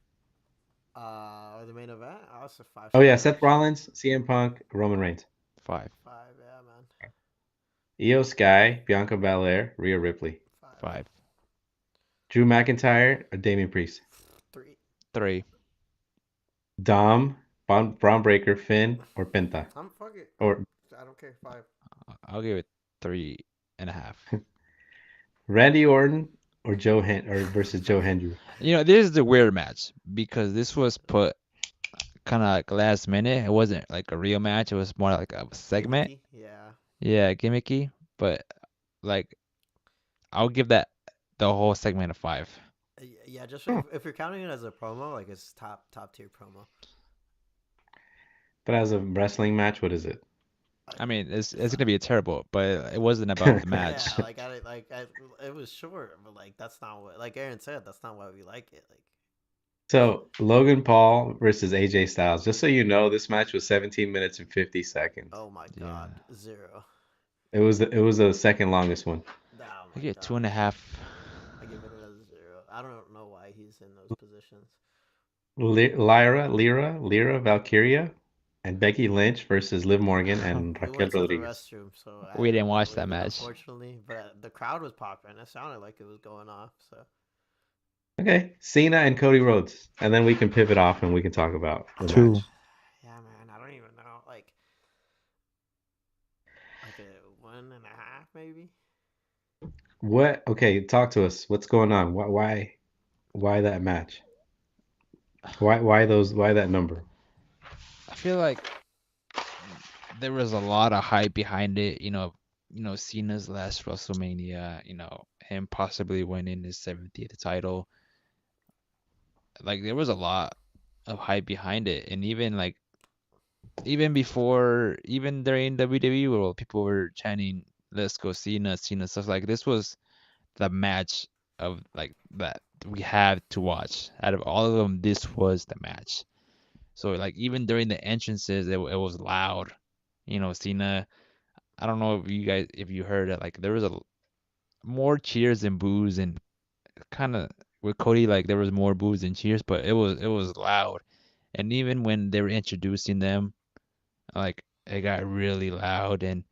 The main event, I was a Oh five-star yeah, Seth match. Rollins, CM Punk, Roman Reigns. 5. 5, yeah, man. Io Sky, Bianca Belair, Rhea Ripley. 5. 5. Drew McIntyre or Damian Priest? 3. 3. Dom, Braun Breaker, Finn, or Penta? Fuck it. Or I don't care. 5. I'll give it 3.5. Randy Orton or or versus Joe Hendry? This is the weird match because this was put kind of like last minute. It wasn't like a real match. It was more like a segment. Gimmicky, yeah. Yeah, gimmicky. But like, I'll give that the whole segment a 5. Yeah, just Oh, if you're counting it as a promo, like it's top tier promo. but as a wrestling match, what is it? I mean, it's Five. gonna be terrible, but it wasn't about the Yeah, match. it was short, but like that's not what, like Aaron said, that's not why we like it. Like, So Logan Paul versus AJ Styles. Just so you know, this match was 17 minutes and 50 seconds. oh my god, Yeah, 0. It was the second longest one. Oh I my get two and god, a half. I give it a 0. I don't know why he's in those positions. Lyra, Valkyria, and Becky Lynch versus Liv Morgan and We Raquel went to the Rodriguez. restroom, so I We didn't didn't really watch believe that it, match. unfortunately. But the crowd was popping. It sounded like it was going off. So Okay, Cena and Cody Rhodes, and then we can pivot off and we can talk about the 2. match. yeah, man, I don't even know. Like a 1.5 maybe. What? Okay, talk to us. What's going on? Why that match? Why those? Why that number? I feel like there was a lot of hype behind it. Cena's last WrestleMania. Him possibly winning his 70th title. Like there was a lot of hype behind it, and even before, even during WWE World, people were chanting, "Let's go Cena, Cena," stuff like this was the match of like that we had to watch. Out of all of them, this was the match. So like even during the entrances, it was loud. Cena. I don't know if you heard it. Like there was a more cheers and boos, and kind of with Cody, like there was more boos and cheers, but it was loud. And even when they were introducing them, like it got really loud. And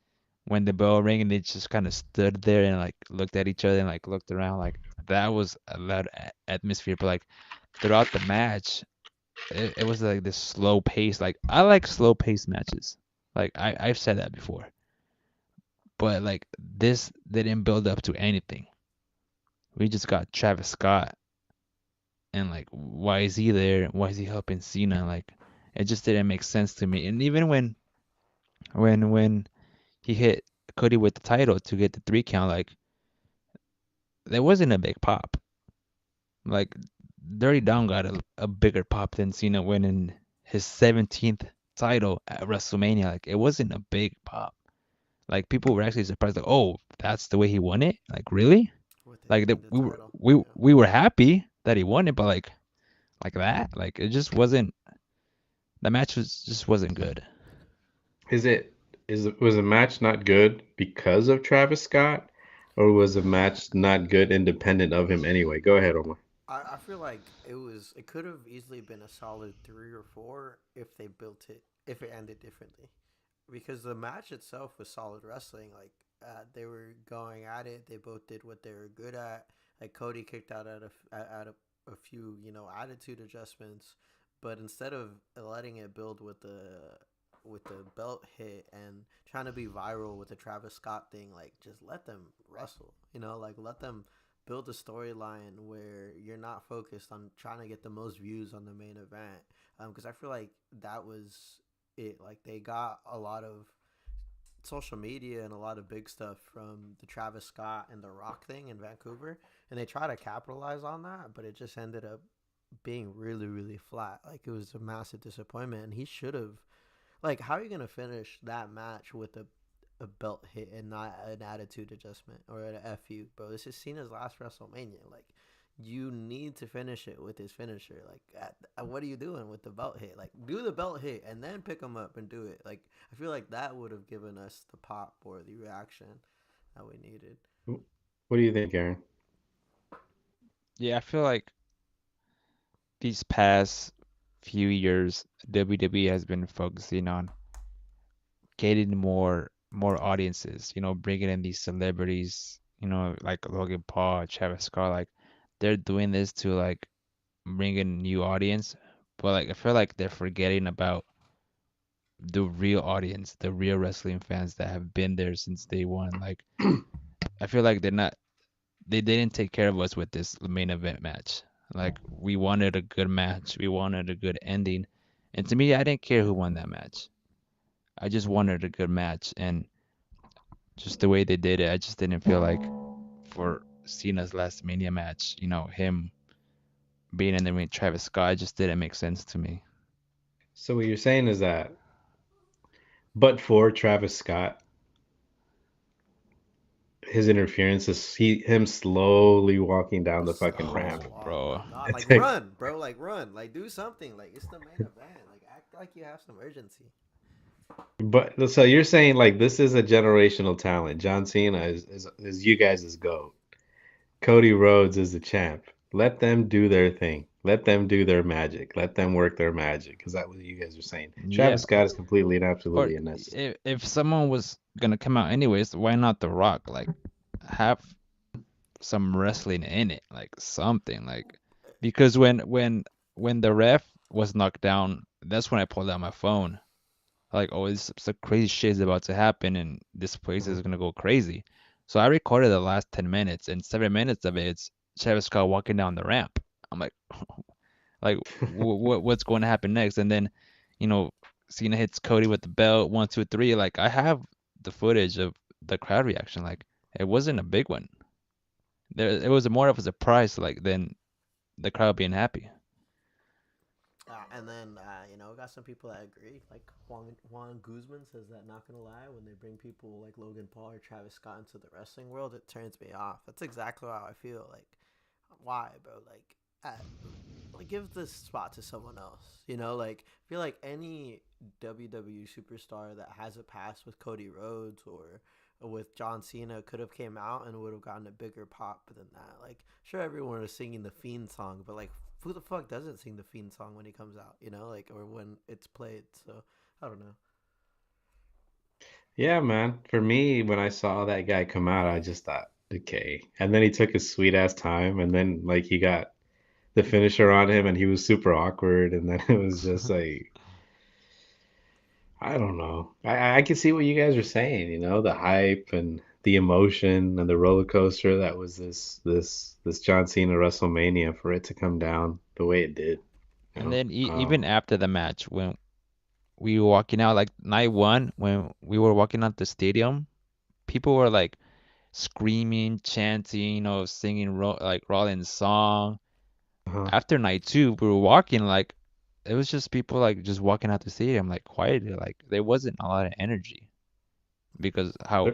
when the bell rang and they just kind of stood there and like looked at each other and like looked around, like that was a loud atmosphere. But like throughout the match, it was like this slow pace. Like I like slow pace matches. Like I've said that before. But like this didn't build up to anything. We just got Travis Scott, and like why is he there? Why is he helping Cena? Like it just didn't make sense to me. And even when he hit Cody with the title to get the 3 count, like there wasn't a big pop. Like Dirty Dom got a bigger pop than Cena winning his 17th title at WrestleMania. Like it wasn't a big pop. Like people were actually surprised. Like, oh, that's the way he won it. Like really? with the Like that defended we were title. we Yeah. we were happy that he won it, but like that, like it just wasn't. The match was just wasn't good. Is it was a match not good because of Travis Scott, or was a match not good independent of him anyway? Go ahead, Omar. I feel like it could have easily been a solid 3 or 4 if they built it if it ended differently, because the match itself was solid wrestling. Like they were going at it, they both did what they were good at. Like Cody kicked out at a few attitude adjustments, but instead of letting it build with the belt hit and trying to be viral with the Travis Scott thing, like just let them wrestle. Like let them build a storyline where you're not focused on trying to get the most views on the main event. Because I feel like that was it. Like they got a lot of social media and a lot of big stuff from the Travis Scott and the Rock thing in Vancouver, and they try to capitalize on that, but it just ended up being really really flat. Like it was a massive disappointment, and he should have, like, how are you gonna finish that match with a belt hit and not an attitude adjustment or an FU, bro? This is Cena's last WrestleMania. Like, you need to finish it with his finisher. Like, what are you doing with the belt hit? Like, do the belt hit and then pick him up and do it. Like, I feel like that would have given us the pop or the reaction that we needed. What do you think, Aaron? Yeah, I feel like these past few years, WWE has been focusing on getting more audiences. Bringing in these celebrities. Like Logan Paul, Travis Scott. Like they're doing this to like bring in new audience, but like I feel like they're forgetting about the real audience, the real wrestling fans that have been there since day one. Like I feel like they didn't take care of us with this main event match. Like we wanted a good match, we wanted a good ending, and to me, I didn't care who won that match. I just wanted a good match, and just the way they did it, I just didn't feel like for Cena's last Mania match, him being in the ring with Travis Scott, it just didn't make sense to me. So what you're saying is that, but for Travis Scott, his interference is him slowly walking down the fucking ramp. Slow. Oh my Bro. god! Like It's like, run, bro. Like run. Like do something. Like it's the main event. Like act like you have some urgency. but so you're saying like this is a generational talent. John Cena is you guys' GOAT. Cody Rhodes is the champ. Let them do their thing. Let them do their magic. Let them work their magic. Because that was what you guys are saying. Yeah, Travis Scott is completely and or absolutely unnecessary. if someone was gonna come out anyways, why not The Rock? Like, have some wrestling in it, like something, like because when the ref was knocked down, that's when I pulled out my phone. Like, oh, this some crazy shit is about to happen, and this place Mhm. is gonna go crazy. So I recorded the last 10 minutes, and 7 minutes of it, it's Travis Scott walking down the ramp. I'm like, like what's going to happen next? And then, you know, Cena hits Cody with the belt, 1, 2, 3. Like I have the footage of the crowd reaction. Like it wasn't a big one. It was more of a surprise, like than the crowd being happy. And then we got some people that agree. Like Juan Guzman says that, not gonna lie, when they bring people like Logan Paul or Travis Scott into the wrestling world, it turns me off. That's exactly how I feel. Like, why, bro? Like give this spot to someone else. Like I feel like any WWE superstar that has a past with Cody Rhodes or with John Cena could have came out and would have gotten a bigger pop than that. Like, sure, everyone was singing the Fiend song, but like, who the fuck doesn't sing the Fiend song when he comes out? Like, or when it's played. So I don't know. Yeah, man. For me, when I saw that guy come out, I just thought, okay. And then he took his sweet ass time, and then like he got the finisher on him, and he was super awkward, and then it was just like, I don't know. I can see what you guys are saying, the hype and the emotion and the roller coaster that was this John Cena WrestleMania for it to come down the way it did, you And know. then even after the match, when we were walking out, like night one, when we were walking out the stadium, people were like screaming, chanting, singing like Rollins' song. Uh-huh. After night two, we were walking like it was just people like just walking out the stadium like quietly, like there wasn't a lot of energy because how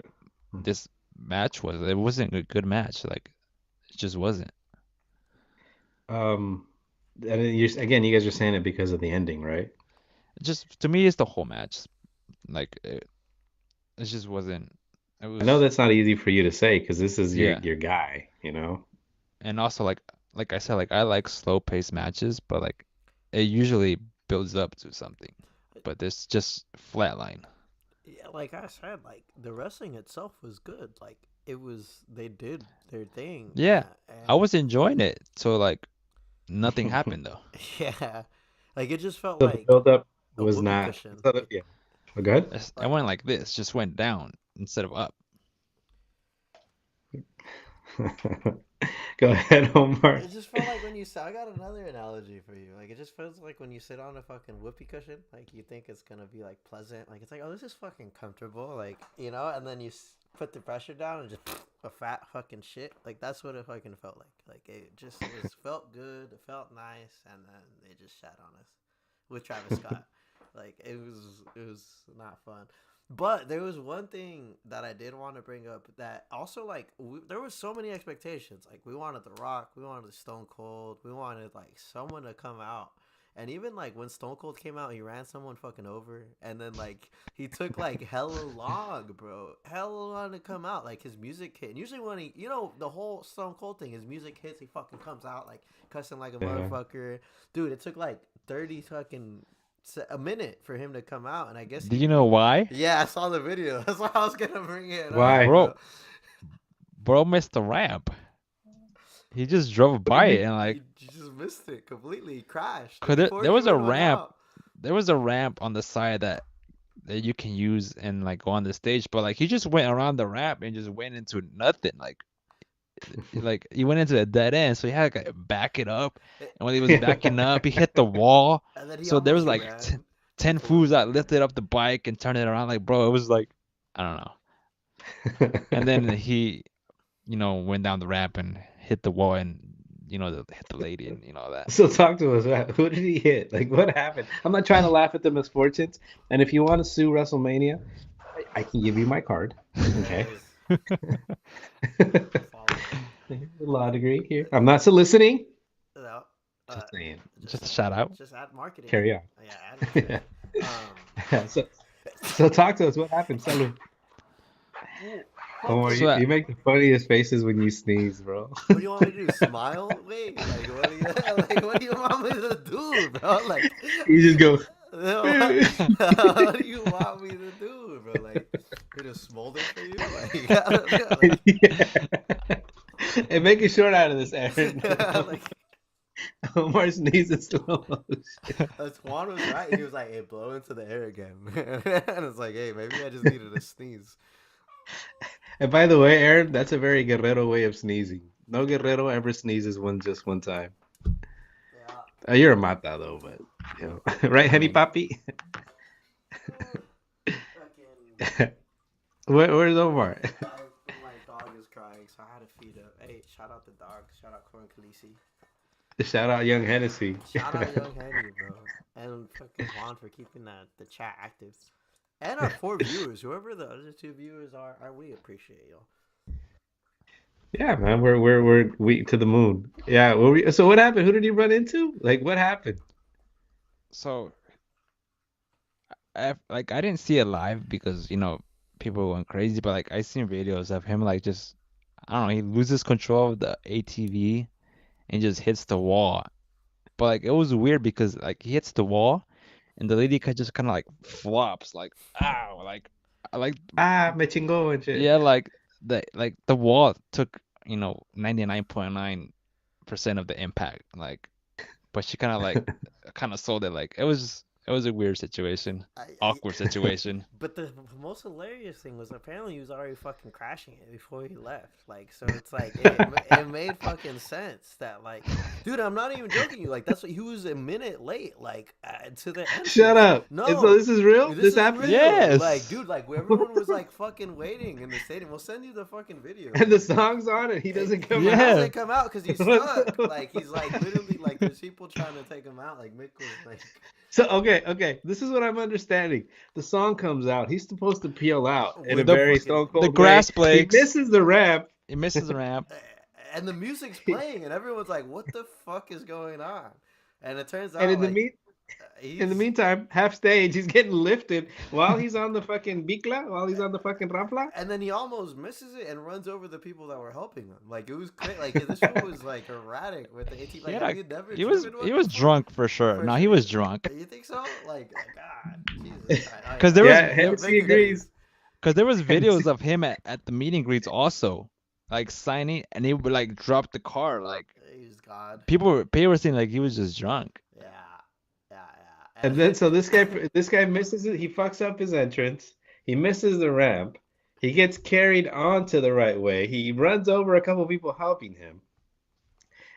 this match was. It wasn't a good match. Like it just wasn't. Um, and then again, you guys are saying it because of the ending, right? It just to me, it's the whole match. Like it just wasn't. It I know was that's not easy for you to say because this is your yeah, your guy, you know? and also like I said, like I like slow paced matches, but like it usually builds up to something. But this just flatline. Yeah, like I said, like the wrestling itself was good. Like it was, they did their thing, Yeah, I and was enjoying it. So like nothing happened though. yeah, like it just felt So the like build-up a was whoopee not. cushion. So Like, yeah. Oh, good. It like went like this, just went down instead of up. Go ahead, Omar. it just felt like when you sit. I got another analogy for you. Like it just feels like when you sit on a fucking whoopee cushion. Like you think it's gonna be like pleasant. Like it's like, oh, this is fucking comfortable. Like, you know, and then you put the pressure down and just a fat fucking shit. Like that's what it fucking felt like. Like it just was felt good. It felt nice, and then they just shat on us with Travis Scott. Like it was not fun. But there was one thing that I did want to bring up that also like there was so many expectations. Like we wanted The Rock, we wanted Stone Cold, we wanted like someone to come out. And even like when Stone Cold came out, he ran someone fucking over, and then like he took like hella long, bro, hella long to come out. Like his music hit. And usually when he, you know, the whole Stone Cold thing, his music hits, he fucking comes out like cussing like a Yeah. motherfucker, dude. It took like 30 fucking a minute for him to come out, and I guess Do he. you know why? Yeah, I saw the video. That's why I was gonna bring it up, Why? bro. Bro, bro missed the ramp. He just drove What do you by mean? it and like, You just missed it completely. He crashed cause there, before there he was a even went ramp. out. There was a ramp on the side that you can use and like go on the stage, but like he just went around the ramp and just went into nothing. Like he went into a dead end, so he had to like, back it up. And when he was backing up, he hit the wall. And then he So there was almost like ran 10 towards fools the that ramp. lifted up the bike and turned it around. Like, bro, it was like, I don't know. And then he, went down the ramp and hit the wall and, hit the lady and, all that. So talk to us. Who did he hit? Like what happened? I'm not trying to laugh at the misfortunes. And if you want to sue WrestleMania, I can give you my card. There Okay. it is. I'll follow it. Here's the law degree here. I'm not soliciting. No, uh, Just saying. Just just a shout out. just add marketing. Carry on. Yeah, advertising. Um, So talk to us. What happened? Salud. well, Omar, fucking. So you make the funniest faces when you sneeze, bro. What do you want me to do? Smile? Wait, like what do you like? What do you want me to do, bro? Like, You just go. what do you want me to do, bro? Like, me to smolder for you? Like, I don't know. Like, Yeah. And make a short out of this, Aaron. like Omar sneezes slow motion. Juan was right. He was like, "Hey, blow into the air again," and it's like, "Hey, maybe I just needed a sneeze." And by the way, Aaron, that's a very Guerrero way of sneezing. No Guerrero ever sneezes just one time. Yeah. You're a mata though, but right, I Henny mean, Papi? Fucking. Where's Omar? My dog is crying, so I had to feed him. Hey, shout out the dog. Shout out Corn Khaleesi. Shout out Young Hennessy. Shout out Young Henry, bro. And fucking Juan for keeping the chat active. And our 4 viewers, whoever the other 2 viewers are, we appreciate y'all. Yeah, man, we to the moon. Yeah, so what happened? Who did he run into? Like, what happened? so I didn't see it live because, people went crazy, but like I seen videos of him like just, I don't know, he loses control of the ATV and just hits the wall. But like it was weird because like he hits the wall and the lady just kind of like flops like ow like Ah, me chingó and shit. yeah like the wall took 99.9% of the impact, like, but she kind of like kind of sold it, like it It was a weird situation, awkward situation. But the most hilarious thing was apparently he was already fucking crashing it before he left. Like, so it's like it made fucking sense that like, dude, I'm not even joking you. Like, that's what he was a minute late, like to the Shut entrance. up. No, And so this is real? this This is happened? real. Yes. Like, dude, like everyone was like fucking waiting in the stadium. We'll send you the fucking video. And the song's on and he doesn't come He out? doesn't come out because he's What stuck. the- Like he's like literally like there's people trying to take him out. Like Mick was like. So okay. This is what I'm understanding. The song comes out. He's supposed to peel out in a With very fucking- Stone Cold the grass way. He breaks. misses the ramp. He misses the ramp. And the music's playing, and everyone's like, "What the fuck is going on?" And it turns out, And in the like, in the meantime, half stage, he's getting lifted while he's on the fucking bicla, while he's on the fucking rampla. and then he almost misses it and runs over the people that were helping him. Like it was crazy. Like this fool was like erratic with the 18. Like Yeah, have you never he was driven one he was before? drunk for sure. For No, sure. he was drunk. You think so? Like God, Jesus. Because there was Yeah, Hennessy agrees. because there was videos of him at the meet and greets also, like signing, and he would like drop the car. Like He's God. people were saying like he was just drunk. Yeah. And then so this guy misses it. He fucks up his entrance. He misses the ramp. He gets carried onto the right way. He runs over a couple people helping him.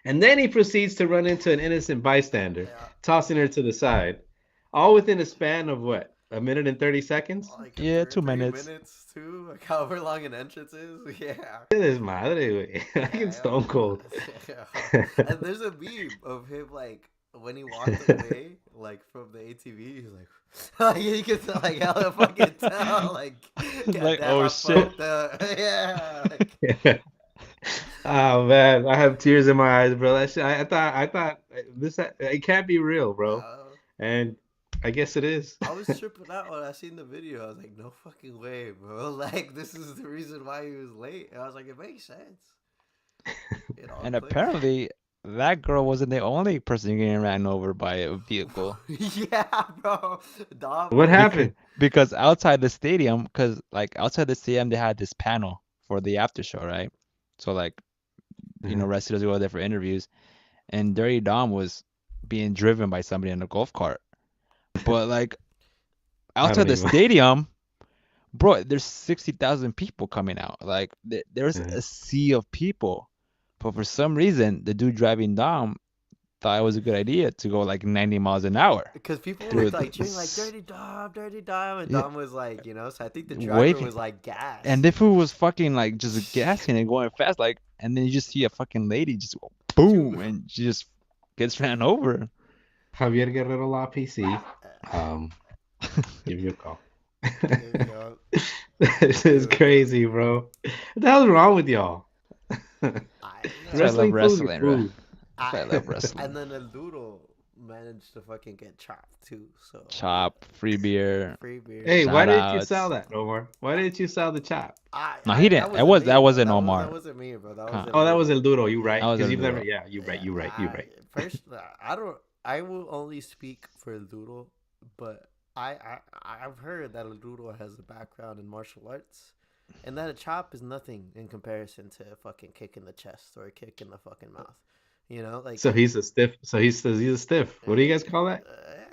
And then he proceeds to run into an innocent bystander, Yeah. tossing her to the side. All within a span of what? A minute and 30 seconds? Like Yeah, 3 2 minutes. minutes too. Like however long an entrance is. Yeah. This madre, güey. Fucking Stone Cold. And there's a meme of him like when he walked away, like from the ATV, he's like, you can tell, like hella fucking tell, like, Like, goddamn, oh, I shit. fucked up. Yeah. Like, Oh man, I have tears in my eyes, bro. That shit, I thought this it can't be real, bro. uh, And I guess it is. I was tripping out when I seen the video. I was like, no fucking way, bro. Like, this is the reason why he was late. And I was like, it makes sense. It all And clicks. apparently that girl wasn't the only person getting ran over by a vehicle. Yeah, bro. Dom, What happened? Because outside the stadium, outside the stadium they had this panel for the after show, right? So like, wrestlers go there for interviews, and Dirty Dom was being driven by somebody in a golf cart. But like outside the even- stadium, bro, there's 60,000 people coming out. Like there's Yeah. a sea of people. But for some reason, the dude driving Dom thought it was a good idea to go like 90 miles an hour. Because people were Dude, like cheering like Dirty Dom, and Yeah. Dom was like, so I think the driver Waving. was like gassed. And the fool was fucking like just gassing and going fast, like, and then you just see a fucking lady just go boom, and she just gets ran over. Javier Guerrero La PC. Give you a call. This is crazy, bro. What the hell's wrong with y'all? That's why I love wrestling, bro. That's why I love wrestling. And then El Duro managed to fucking get chopped too. So Chop, free beer. free beer. Hey, why didn't you Shout-outs. sell that, Omar? Why didn't you sell the chop? No, he didn't. That wasn't me, Omar. That wasn't me, bro. That Huh. was Oh, that was El Duro. You right? That was Because El you've never. Duro. Yeah, you're right. You're right. First, I don't. I will only speak for El Duro, but I've heard that El Duro has a background in martial arts, and that a chop is nothing in comparison to a fucking kick in the chest or a kick in the fucking mouth. Like So he's a stiff. So he's a stiff. What do you guys call that?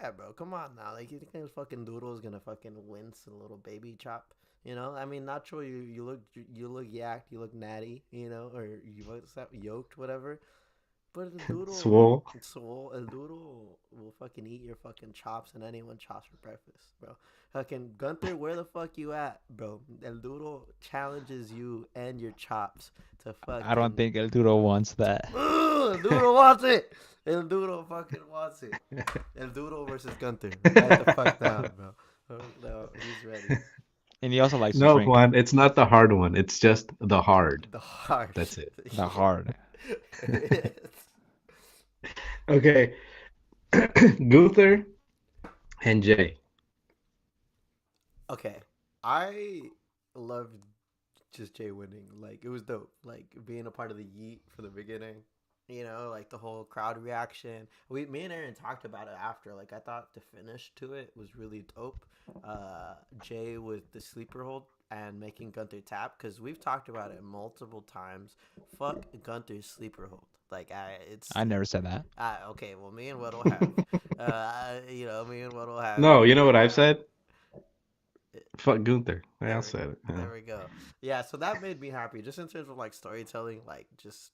Yeah, bro. Come on now. Like, you think this fucking Doodle is gonna fucking wince a little baby chop? I mean, Nacho, you look yacked, you look natty, or you look yoked, whatever. But the Doodle, Swole. El Doodle will fucking eat your fucking chops and anyone chops for breakfast, bro. Fucking Gunther, where the fuck you at, bro? El Doodle challenges you and your chops to fucking. I don't think El Duro wants that. El Doodle wants it. El Doodle fucking wants it. El Doodle versus Gunther. Write the fuck down, bro. No, he's ready. And he also likes to No, drink. Juan. It's not the hard one. It's just the hard. The hard. That's it. The hard. Okay. Gunther and Jay. Okay, I loved just Jay winning. Like, it was dope. Like, being a part of the Yeet for the beginning. like the whole crowd reaction. Me and Aaron talked about it after. Like, I thought the finish to it was really dope. Jay with the sleeper hold and making Gunther tap, because we've talked about it multiple times. Fuck Gunther's sleeper hold. Like, I never said that. okay. Well, me and Weddle have. Me and Weddle have. No, you know what I've said? It, Fuck Gunther. I there also said it. Yeah. there we go. Yeah, so that made me happy just in terms of like storytelling, like just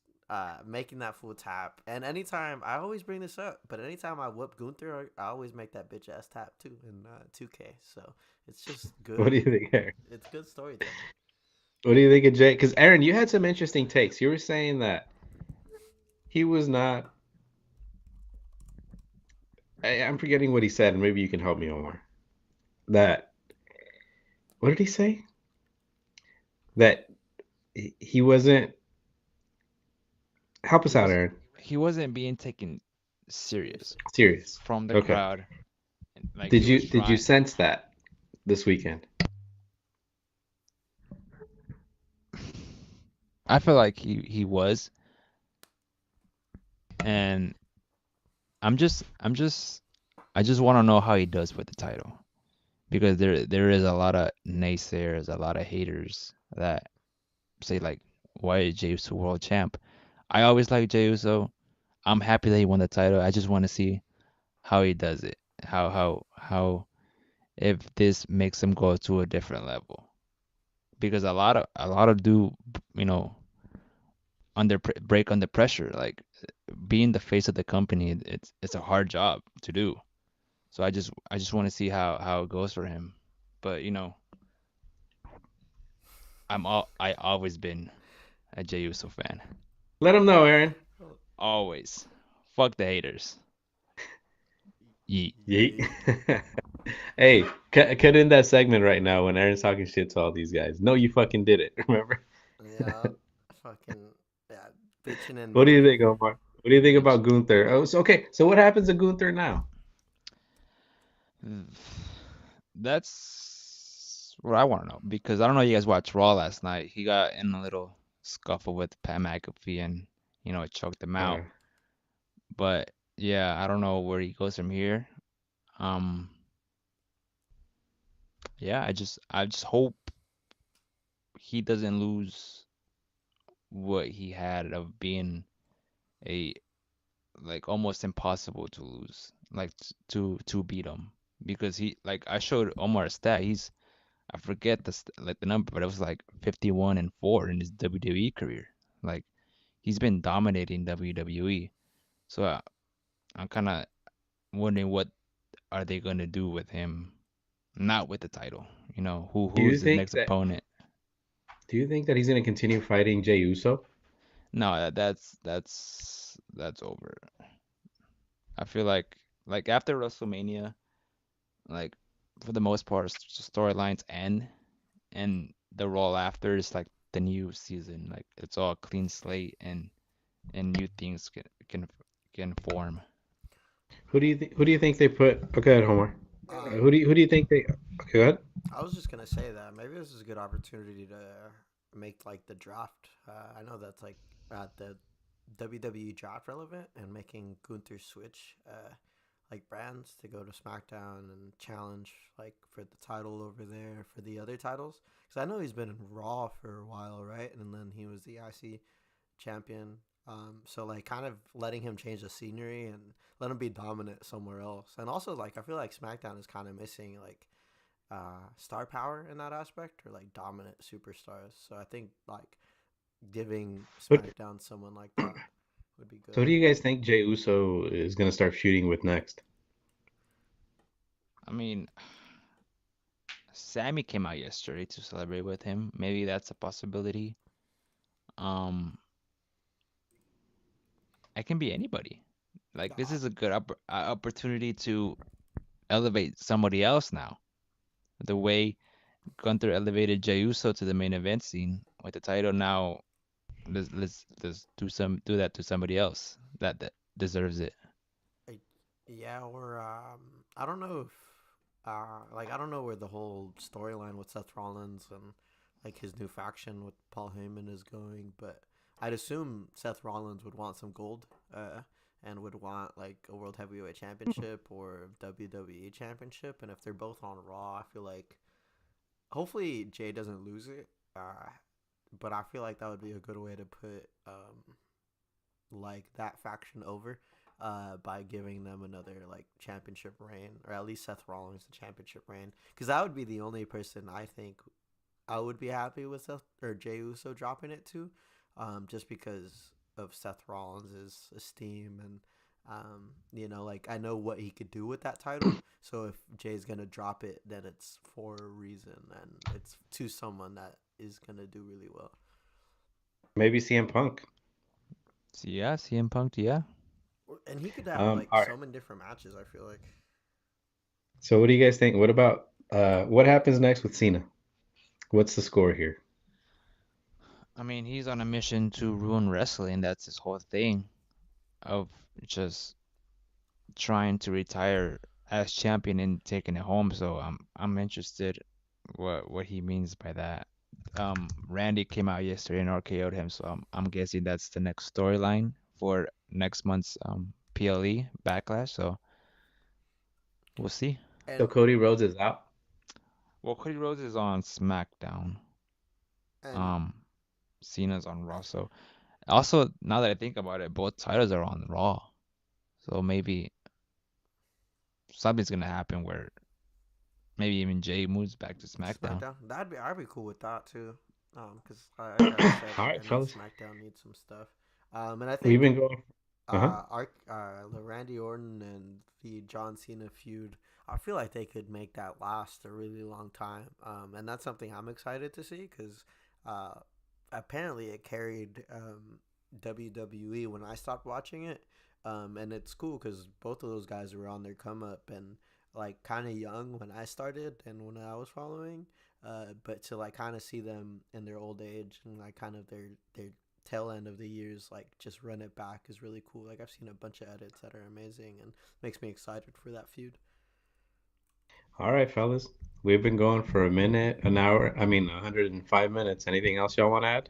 making that full tap. And anytime I always bring this up, but anytime I whoop Gunther, I always make that bitch ass tap too in 2K. So it's just What do good. you think, Aaron? It's good storytelling. What do you think of Jay? Because Aaron, you had some interesting takes. You were saying that he was not. I'm forgetting what he said, and maybe you can help me, Omar. That what did he say? That he wasn't. Help He us out, was Aaron. he wasn't being taken serious Serious. from the Okay. crowd. Like Did he you was did you trying. sense that this weekend? I feel like he was, and I just want to know how he does with the title, because there is a lot of naysayers, a lot of haters that say like, why is Jey Uso world champ? I always like Jey Uso. I'm happy that he won the title. I just want to see how he does it. How if this makes him go to a different level. Because a lot of do, you know, break under pressure. Like being the face of the company, it's a hard job to do. So I just want to see how it goes for him. But I always been a Jey Uso fan. Let him know, Aaron. Always. Fuck the haters. Yeet. Yeet. Yeet. Hey, cut in that segment right now when Aaron's talking shit to all these guys. No, you fucking did it. Remember? Yeah, fucking yeah, bitching and What do you moaning. think, Omar? What do you think Bitch. about Gunther? Oh, so, okay. So what happens to Gunther now? That's what I want to know, because I don't know you guys watched Raw last night. He got in a little scuffle with Pat McAfee and it choked him out. Okay. But yeah, I don't know where he goes from here. Um, yeah, I just hope he doesn't lose what he had of being a like almost impossible to lose, like to beat him, because he like I showed Omar a stat. I forget like the number, but it was like 51-4 in his WWE career. Like he's been dominating WWE. So I'm kind of wondering what are they gonna do with him, not with the title. Do Who you is his think next that opponent? do you think that he's gonna continue fighting Jey Uso? No, that's over. I feel like after WrestleMania, like for the most part, storylines end, and the Raw after is like the new season. Like it's all clean slate, and new things can form. Who do you think they put? Okay, Homer. Um, Who do you think they? Okay, go ahead. I was just gonna say that maybe this is a good opportunity to make like the draft. I know that's like the WWE draft relevant, and making Gunther switch like brands to go to SmackDown and challenge like for the title over there for the other titles. Because I know he's been in Raw for a while, right? And then he was the IC champion. So like kind of letting him change the scenery and let him be dominant somewhere else. And also like I feel like SmackDown is kind of missing like star power in that aspect, or like dominant superstars. So I think like giving What SmackDown someone like that would be So good. who do you guys think Jey Uso is gonna start feuding with next? I mean, Sammy came out yesterday to celebrate with him. Maybe that's a possibility. Um, it can be anybody. Like this Uh, is a good opportunity to elevate somebody else now. The way Gunther elevated Jey Uso to the main event scene with the title, now let's do that to somebody else that deserves it. I, yeah, or I don't know if like I don't know where the whole storyline with Seth Rollins and like his new faction with Paul Heyman is going, but I'd assume Seth Rollins would want some gold, and would want like a World Heavyweight Championship or WWE Championship. And if they're both on Raw, I feel like hopefully Jay doesn't lose it. But I feel like that would be a good way to put like that faction over, by giving them another like championship reign, or at least Seth Rollins the championship reign, because that would be the only person I think I would be happy with Seth or Jey Uso dropping it to, just because of Seth Rollins' esteem and like I know what he could do with that title. So if Jay's gonna drop it, then it's for a reason and it's to someone that is gonna do really well. Maybe CM Punk. So yeah, CM Punk, yeah. And he could have like All right. so many different matches. I feel like So what do you guys think? What about what happens next with Cena? What's the score here? I mean, he's on a mission to ruin wrestling. That's his whole thing of just trying to retire as champion and taking it home. So I'm interested what he means by that. Randy came out yesterday and RKO'd him, so I'm guessing that's the next storyline for next month's PLE Backlash. So we'll see. So and Cody Rhodes is out. Well, Cody Rhodes is on SmackDown. and Um, Cena's on Raw. So also now that I think about it, both titles are on Raw. So maybe something's gonna happen where maybe even Jay moves back to SmackDown. SmackDown. I'd be cool with that too. Because like Aaron said, All like right, I know fellas. SmackDown needs some stuff. And I We've think been going. Uh-huh. the Randy Orton and the John Cena feud, I feel like they could make that last a really long time. And that's something I'm excited to see because uh, apparently it carried WWE when I stopped watching it. And it's cool because both of those guys were on their come up and like kind of young when I started and when I was following. But to like kind of see them in their old age and like kind of their tail end of the years like just run it back is really cool. Like I've seen a bunch of edits that are amazing and makes me excited for that feud. All right, fellas. We've been going for a minute, an hour. I mean, 105 minutes. Anything else y'all want to add?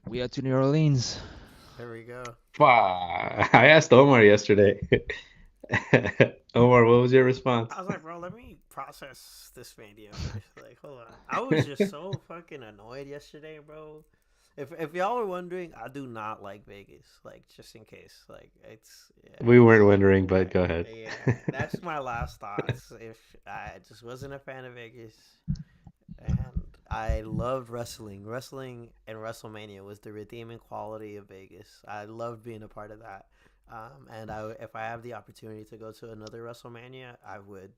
We are to New Orleans. There we go. I asked Omar yesterday. Omar, what was your response? I was like, bro, let me process this mania first. Like, hold on. I was just so fucking annoyed yesterday, bro. If y'all were wondering, I do not like Vegas. Like, just in case. Like, it's yeah. We weren't wondering, but go ahead. Yeah, that's my last thoughts. If I just wasn't a fan of Vegas, and I loved wrestling. Wrestling and WrestleMania was the redeeming quality of Vegas. I loved being a part of that. And if I have the opportunity to go to another WrestleMania, I would.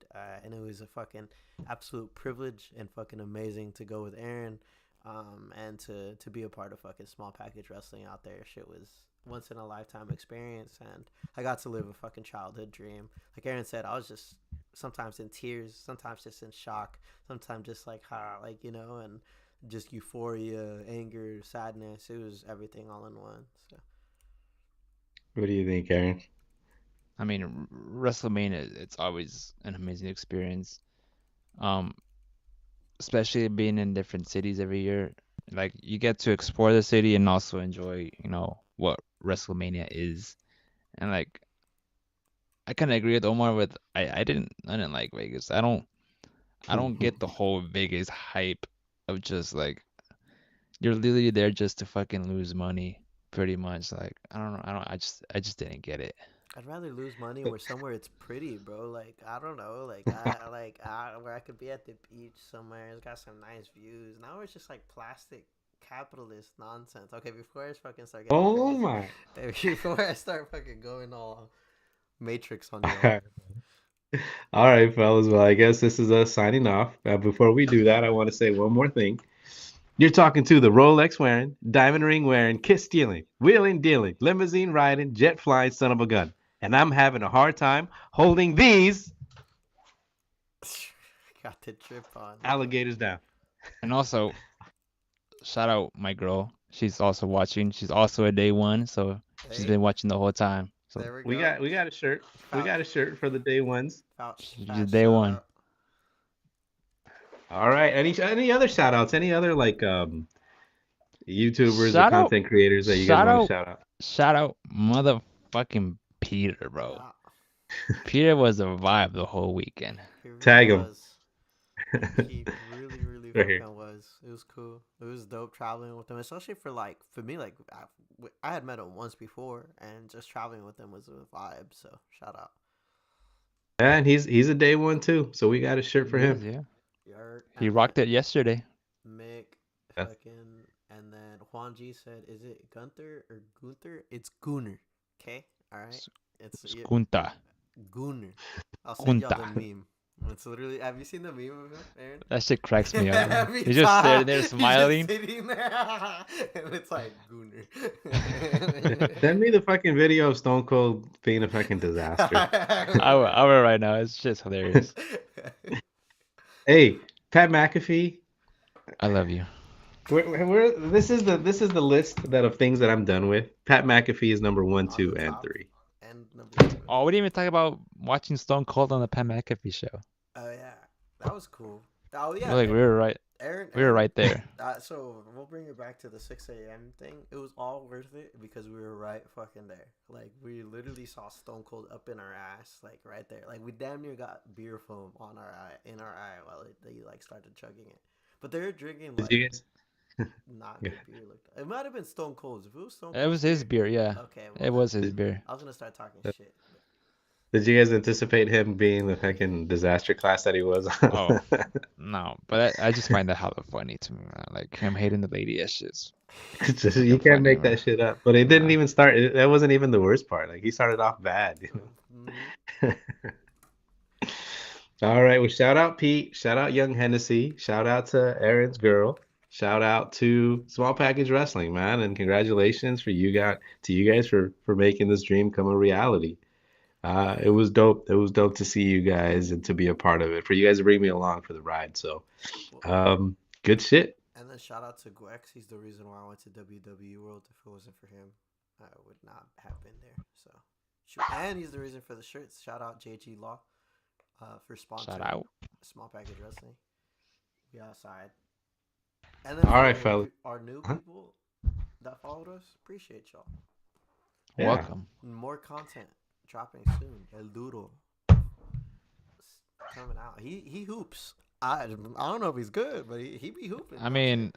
And it was a fucking absolute privilege and fucking amazing to go with Aaron, and to be a part of fucking small package wrestling out there. Shit was once in a lifetime experience, and I got to live a fucking childhood dream. Like Aaron said, I was just sometimes in tears, sometimes just in shock, sometimes just like like and just euphoria, anger, sadness. It was everything all in one. So What do you think, Aaron? I mean, WrestleMania, it's always an amazing experience. Um, Especially being in different cities every year. Like you get to explore the city and also enjoy, what WrestleMania is. And like I kind of agree with Omar with I didn't like Vegas. I don't get the whole Vegas hype of just like you're literally there just to fucking lose money pretty much. Like I don't know. I just didn't get it. I'd rather lose money where somewhere it's pretty, bro. Like I don't know, like where I could be at the beach somewhere. It's got some nice views. Now it's just like plastic capitalist nonsense. Okay, before I fucking start getting Oh crazy, my. before I start fucking going all Matrix on y'all. All right, fellas. Well, I guess this is us signing off. Before we do that, I want to say one more thing. You're talking to the Rolex wearing, diamond ring wearing, kiss stealing, wheeling dealing, limousine riding, jet flying son of a gun. And I'm having a hard time holding these Got the drip on. alligators down. And also, shout out my girl. She's also watching. She's also a day one, so she's Hey, been watching the whole time. So there we We go. got we got a shirt. We Fat, got a shirt for the day ones. she's a fat day shout one. out. All right. Any other shout outs? Any other like YouTubers or Shout out, content creators that you guys shout want to out, shout out? shout out, motherfucking Peter, bro. Yeah, Peter was a vibe the whole weekend. he really Tag him. was. He really, really Right here. fucking was. It was cool. It was dope traveling with him, especially for me. Like I had met him once before, and just traveling with him was a vibe. So shout out. Yeah, and he's a day one too, so we got a shirt for He is, him. yeah. Yurt, He and then rocked it yesterday. Mick, That's fucking, and then Juan G said, "Is it Gunther or Gunther? It's Gunner." Okay, all right. It's Skunta. Gunner. I'll send y'all the Kunta. meme. It's literally. Have you seen the meme of him, Aaron? That shit cracks me up, bro. Every He's just time, sitting there he's just smiling. sitting there, and it's like Gunner. Send me the fucking video of Stone Cold being a fucking disaster. I will right now. It's just hilarious. Hey, Pat McAfee. I love you. This is the list that of things that I'm done with. Pat McAfee is number 1, On 2, the and top. 3. And number 2. Oh, we didn't even talk about watching Stone Cold on the Pat McAfee show. Oh yeah, that was cool. Oh yeah, Like we were right. Aaron. We were right there. So we'll bring it back to the 6 a.m. thing. It was all worth it because we were right fucking there. Like we literally saw Stone Cold up in our ass, like right there. Like we damn near got beer foam on our eye, in our eye while they like started chugging it. But they were drinking Did like you guys? not good beer. It might have been Stone Cold's. If it was Stone It Cold's was his beer, yeah. okay, well, It then was his beer. I was gonna start talking shit. Did you guys anticipate him being the fucking disaster class that he was? Oh. No, but I just find that hella funny to me, man. Like him hating the lady. It's just It's just, you fucking can't funny, make man. that shit up. But it didn't Nah. even start. That wasn't even the worst part. Like he started off bad. Mhm. All right. Well, shout out Pete. Shout out Young Hennessy. Shout out to Aaron's girl. Shout out to Small Package Wrestling, man, and congratulations for you guys for making this dream come a reality. It was dope. It was dope to see you guys and to be a part of it. For you guys to bring me along for the ride. So, good shit. And then shout out to Gwex. He's the reason why I went to WWE World. If it wasn't for him, I would not have been there. So, and he's the reason for the shirts. Shout out JG Law for Shout sponsoring out. Small Package Wrestling. We outside. And then All for right, fella. our new Huh? people that followed us, appreciate y'all. Yeah. Welcome. More content dropping soon. El Duro coming out. He hoops. I don't know if he's good, but he be hooping. I mean,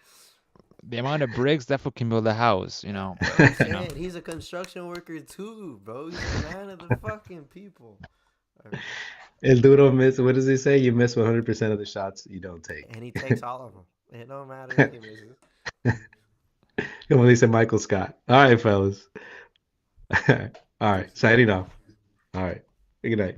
the amount of bricks that fool can build a house, I'm you know. saying, he's a construction worker too, bro. He's a man of the fucking people. El Duro miss. What does he say? You miss 100% of the shots you don't take. And he takes all of them. It don't matter if he misses. Como dice Michael Scott. All right, fellas. All right, signing off. All right. Good night.